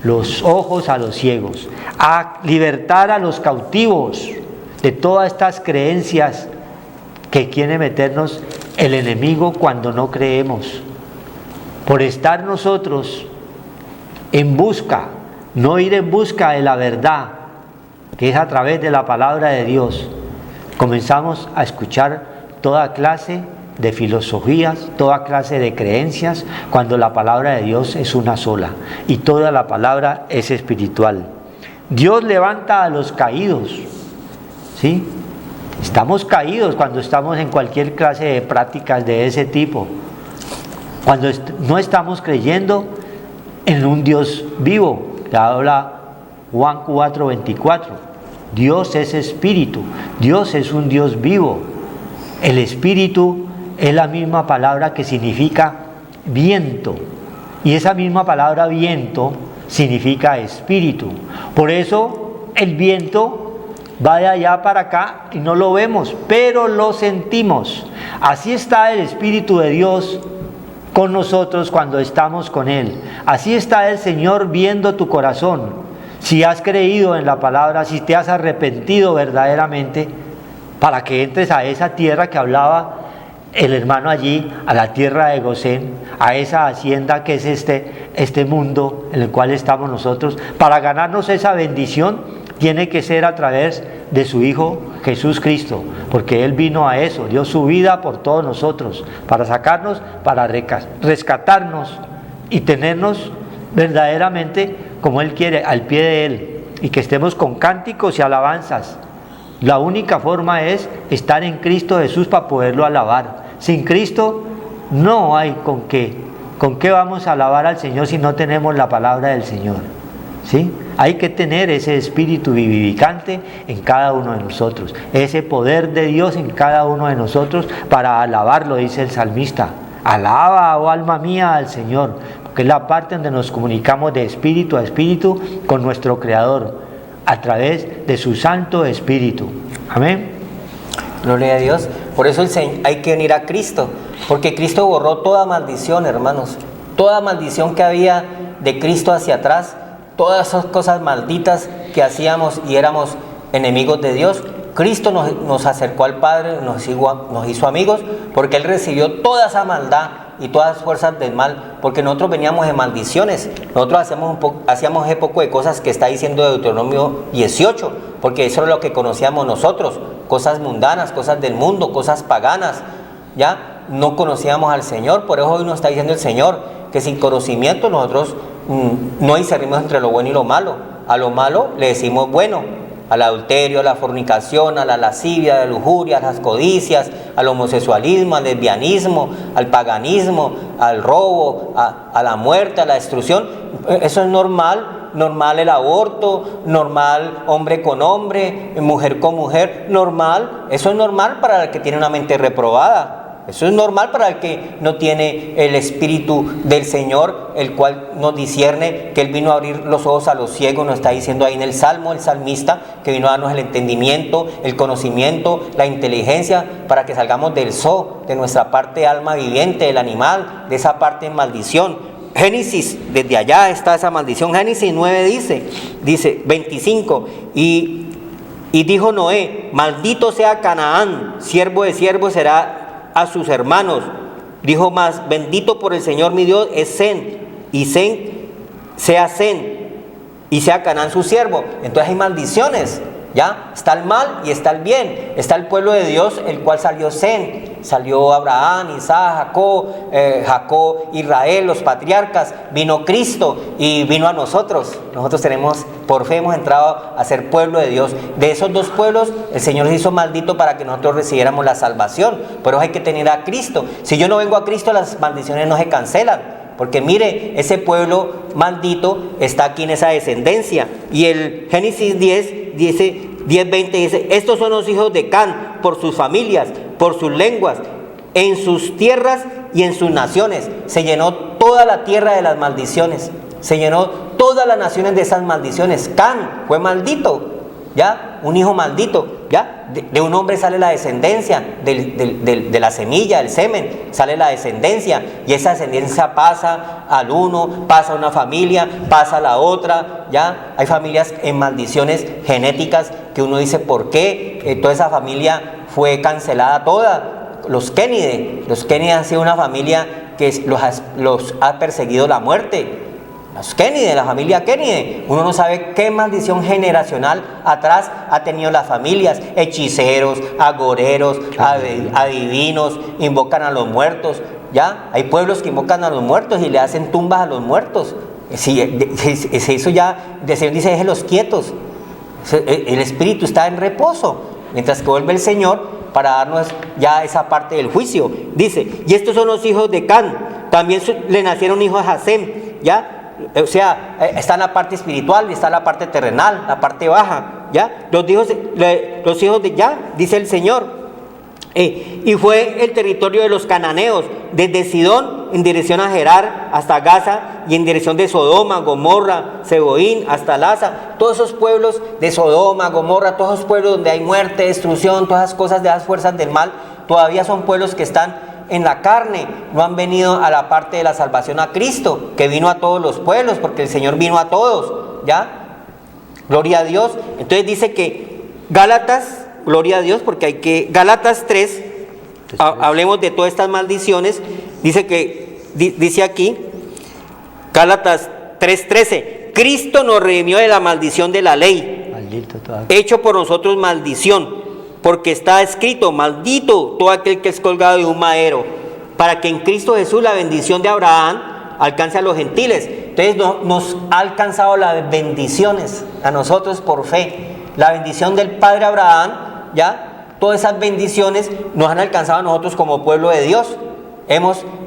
los ojos a los ciegos, a libertar a los cautivos de todas estas creencias que quiere meternos el enemigo cuando no creemos. Por estar nosotros en busca, no ir en busca de la verdad, que es a través de la palabra de Dios, comenzamos a escuchar toda clase de filosofías, toda clase de creencias, cuando la palabra de Dios es una sola y toda la palabra es espiritual. Dios levanta a los caídos, ¿sí? Estamos caídos cuando estamos en cualquier clase de prácticas de ese tipo, cuando no estamos creyendo en un Dios vivo, que habla Juan 4:24. Dios es espíritu, Dios es un Dios vivo. El espíritu es la misma palabra que significa viento, y esa misma palabra viento significa espíritu. Por eso el viento va de allá para acá y no lo vemos, pero lo sentimos. Así está el Espíritu de Dios con nosotros cuando estamos con Él. Así está el Señor viendo tu corazón. Si has creído en la palabra, si te has arrepentido verdaderamente, para que entres a esa tierra que hablaba el hermano allí, a la tierra de Gosén, a esa hacienda que es este mundo en el cual estamos nosotros. Para ganarnos esa bendición tiene que ser a través de su Hijo Jesús Cristo, porque Él vino a eso, dio su vida por todos nosotros, para sacarnos, para rescatarnos y tenernos verdaderamente como Él quiere, al pie de Él, y que estemos con cánticos y alabanzas. La única forma es estar en Cristo Jesús para poderlo alabar. Sin Cristo no hay con qué vamos a alabar al Señor si no tenemos la palabra del Señor, ¿sí? Hay que tener ese espíritu vivificante en cada uno de nosotros, ese poder de Dios en cada uno de nosotros para alabarlo, dice el salmista. Alaba, oh alma mía, al Señor, porque es la parte donde nos comunicamos de espíritu a espíritu con nuestro Creador, a través de su Santo Espíritu. Amén. Gloria a Dios. Por eso hay que venir a Cristo, porque Cristo borró toda maldición, hermanos. Toda maldición que había de Cristo hacia atrás, todas esas cosas malditas que hacíamos y éramos enemigos de Dios. Cristo nos acercó al Padre, nos hizo amigos, porque Él recibió toda esa maldad y todas las fuerzas del mal, porque nosotros veníamos de maldiciones. Nosotros hacíamos ese poco de cosas que está diciendo Deuteronomio 18, porque eso es lo que conocíamos nosotros, cosas mundanas, cosas del mundo, cosas paganas, ¿ya? No conocíamos al Señor. Por eso hoy nos está diciendo el Señor que sin conocimiento nosotros no discernimos entre lo bueno y lo malo. A lo malo le decimos bueno, al adulterio, a la fornicación, a la lascivia, a la lujuria, a las codicias, al homosexualismo, al lesbianismo, al paganismo, al robo, a la muerte, a la destrucción. Eso es normal el aborto, normal hombre con hombre, mujer con mujer, normal. Eso es normal para el que tiene una mente reprobada. Eso es normal para el que no tiene el Espíritu del Señor, el cual nos discierne, que Él vino a abrir los ojos a los ciegos, nos está diciendo ahí en el Salmo, el salmista, que vino a darnos el entendimiento, el conocimiento, la inteligencia, para que salgamos del de nuestra parte alma viviente, del animal, de esa parte de maldición. Génesis, desde allá está esa maldición. Génesis 9 dice 25, y dijo Noé: maldito sea Canaán, siervo de siervos será a sus hermanos. Dijo más: bendito por el Señor mi Dios es Sem, y Sem sea Sem, y sea Canaán su siervo. Entonces hay maldiciones, ¿ya? Está el mal y está el bien. Está el pueblo de Dios, el cual salió Sem, salió Abraham, Isaac, Jacob, Israel, los patriarcas. Vino Cristo y vino a nosotros. Nosotros tenemos, por fe hemos entrado a ser pueblo de Dios. De esos dos pueblos, el Señor nos hizo maldito para que nosotros recibiéramos la salvación. Por eso hay que tener a Cristo. Si yo no vengo a Cristo, las maldiciones no se cancelan. Porque mire, ese pueblo maldito está aquí en esa descendencia. Y el Génesis 10 dice, 10:20 dice: estos son los hijos de Can, por sus familias, por sus lenguas, en sus tierras y en sus naciones. Se llenó toda la tierra de las maldiciones. Se llenó todas las naciones de esas maldiciones. Can fue maldito, ¿ya? Un hijo maldito, ¿ya? De un hombre sale la descendencia, de la semilla, el semen, sale la descendencia, y esa descendencia pasa al uno, pasa a una familia, pasa a la otra, ¿ya? Hay familias en maldiciones genéticas que uno dice, ¿por qué? Toda esa familia fue cancelada toda. Los Kennedy han sido una familia que los ha perseguido la muerte. Los Kennedy, la familia Kennedy, uno no sabe qué maldición generacional atrás ha tenido las familias. Hechiceros, agoreros, adivinos, invocan a los muertos, ¿ya? Hay pueblos que invocan a los muertos y le hacen tumbas a los muertos. Eso ya, el Señor dice, déjenlos quietos. El espíritu está en reposo, mientras que vuelve el Señor para darnos ya esa parte del juicio. Dice, y estos son los hijos de Can, también le nacieron hijos a Sem, ¿ya? O sea, está la parte espiritual y está la parte terrenal, la parte baja, ¿ya? Los hijos de Ya, dice el Señor. Y fue el territorio de los cananeos, desde Sidón en dirección a Gerar hasta Gaza, y en dirección de Sodoma, Gomorra, Seboín hasta Laza. Todos esos pueblos de Sodoma, Gomorra, todos esos pueblos donde hay muerte, destrucción, todas esas cosas de las fuerzas del mal, todavía son pueblos que están en la carne, no han venido a la parte de la salvación a Cristo, que vino a todos los pueblos, porque el Señor vino a todos, ¿ya? Gloria a Dios. Entonces dice que Gálatas, gloria a Dios, porque hay que, Gálatas 3, hablemos de todas estas maldiciones, dice aquí, Gálatas 3:13, Cristo nos redimió de la maldición de la ley, hecho por nosotros maldición, porque está escrito, maldito todo aquel que es colgado de un madero, para que en Cristo Jesús la bendición de Abraham alcance a los gentiles. Entonces nos ha alcanzado las bendiciones a nosotros por fe, la bendición del Padre Abraham, ¿ya? Todas esas bendiciones nos han alcanzado a nosotros como pueblo de Dios.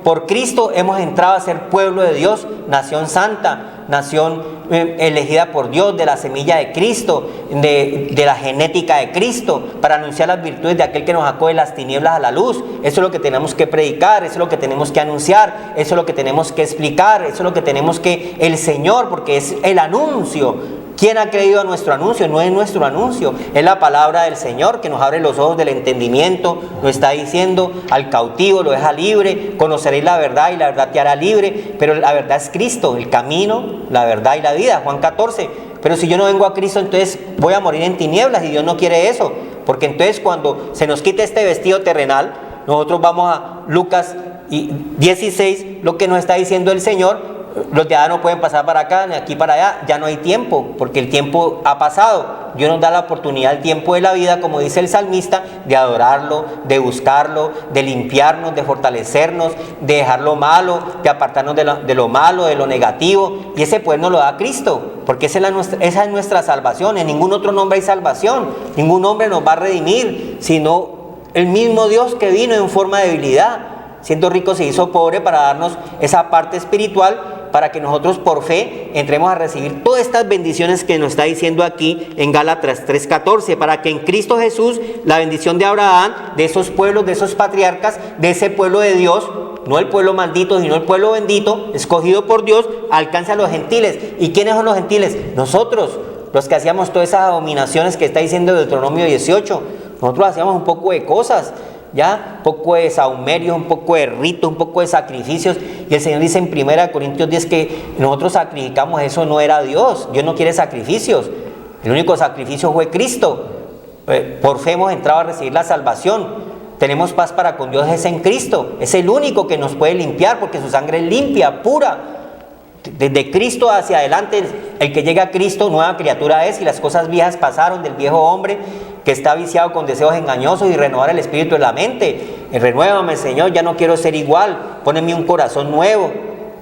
Por Cristo hemos entrado a ser pueblo de Dios, nación santa, nación elegida por Dios, de la semilla de Cristo, de la genética de Cristo, para anunciar las virtudes de aquel que nos sacó de las tinieblas a la luz. Eso es lo que tenemos que predicar, eso es lo que tenemos que anunciar, eso es lo que tenemos que explicar, eso es lo que tenemos que, el Señor, porque es el anuncio. ¿Quién ha creído a nuestro anuncio? No es nuestro anuncio, es la palabra del Señor que nos abre los ojos del entendimiento. Nos está diciendo, al cautivo lo deja libre, conoceréis la verdad y la verdad te hará libre. Pero la verdad es Cristo, el camino, la verdad y la vida, Juan 14. Pero si yo no vengo a Cristo, entonces voy a morir en tinieblas, y Dios no quiere eso. Porque entonces cuando se nos quite este vestido terrenal, nosotros vamos a Lucas 16, lo que nos está diciendo el Señor. Los de allá no pueden pasar para acá, ni aquí para allá, ya no hay tiempo, porque el tiempo ha pasado. Dios nos da la oportunidad, el tiempo de la vida, como dice el salmista, de adorarlo, de buscarlo, de limpiarnos, de fortalecernos, de dejar lo malo, de apartarnos de lo malo, de lo negativo, y ese poder nos lo da Cristo, porque esa es nuestra salvación. En ningún otro nombre hay salvación, ningún hombre nos va a redimir, sino el mismo Dios que vino en forma de debilidad, siendo rico se hizo pobre para darnos esa parte espiritual, para que nosotros por fe entremos a recibir todas estas bendiciones que nos está diciendo aquí en Gálatas 3:14, para que en Cristo Jesús la bendición de Abraham, de esos pueblos, de esos patriarcas, de ese pueblo de Dios, no el pueblo maldito, sino el pueblo bendito, escogido por Dios, alcance a los gentiles. ¿Y quiénes son los gentiles? Nosotros, los que hacíamos todas esas abominaciones que está diciendo Deuteronomio 18. Nosotros hacíamos un poco de cosas, ya, un poco de sahumerios, un poco de ritos, un poco de sacrificios, y el Señor dice en 1 Corintios 10 que nosotros sacrificamos, eso no era Dios. Dios no quiere sacrificios, el único sacrificio fue Cristo. Por fe hemos entrado a recibir la salvación. tenemos paz para con Dios es en Cristo. Es el único que nos puede limpiar porque su sangre es limpia, pura. Desde Cristo hacia adelante, el que llega a Cristo, nueva criatura es, y las cosas viejas pasaron del viejo hombre que está viciado con deseos engañosos, y renovar el espíritu de la mente. Renuévame, Señor, ya no quiero ser igual, poneme un corazón nuevo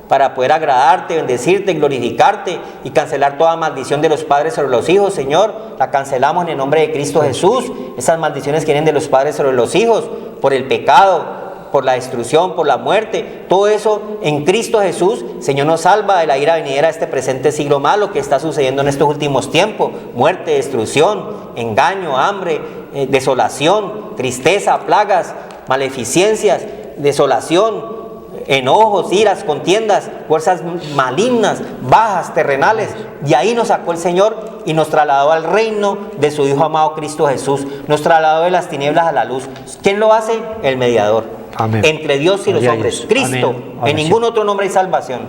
para poder agradarte, bendecirte, glorificarte y cancelar toda maldición de los padres sobre los hijos, Señor. La cancelamos en el nombre de Cristo Jesús. Esas maldiciones que vienen de los padres sobre los hijos, por el pecado, por la destrucción, por la muerte, todo eso en Cristo Jesús, Señor, nos salva de la ira venidera de este presente siglo malo que está sucediendo en estos últimos tiempos: muerte, destrucción, engaño, hambre, desolación, tristeza, plagas, maleficencias, desolación, enojos, iras, contiendas, fuerzas malignas, bajas, terrenales. De ahí nos sacó el Señor y nos trasladó al reino de su Hijo amado Cristo Jesús. Nos trasladó de las tinieblas a la luz. ¿Quién lo hace? El mediador. Amén. Entre Dios y los hombres. Cristo. Amén. En ningún otro nombre hay salvación.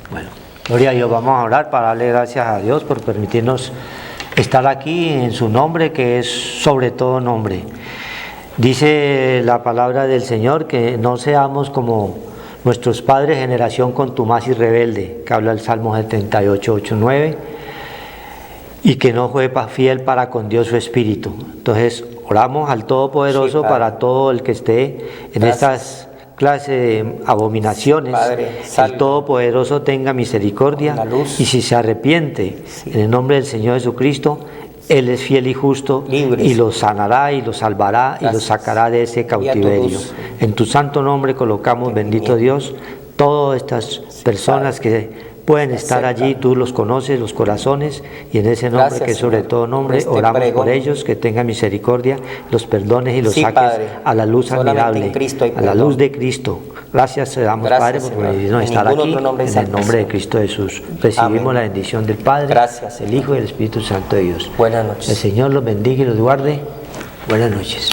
Bueno, gloria a Dios. Vamos a orar para darle gracias a Dios por permitirnos estar aquí en su nombre, que es sobre todo nombre. Dice la palabra del Señor que no seamos como nuestros padres, generación contumaz y rebelde, que habla el Salmo 78, 8, 9, y que no fue fiel para con Dios su espíritu. Entonces oramos al Todopoderoso, sí, para todo el que esté en estas clases de abominaciones. Padre, el Todopoderoso tenga misericordia, y si se arrepiente, sí, en el nombre del Señor Jesucristo, Él es fiel y justo, libres, y los sanará y los salvará. Gracias. Y los sacará de ese cautiverio. En tu santo nombre colocamos, bendito Dios, todas estas personas que pueden estar allí. Tú los conoces, los corazones, y en ese nombre, que es sobre todo nombre, oramos por ellos, que tenga misericordia, los perdones y los saques a la luz admirable, a la luz de Cristo. Gracias te damos, Padre, por permitirnos estar aquí en el nombre de Cristo Jesús. Recibimos la bendición del Padre, del Hijo y del Espíritu Santo de Dios. Buenas noches. El Señor los bendiga y los guarde. Buenas noches.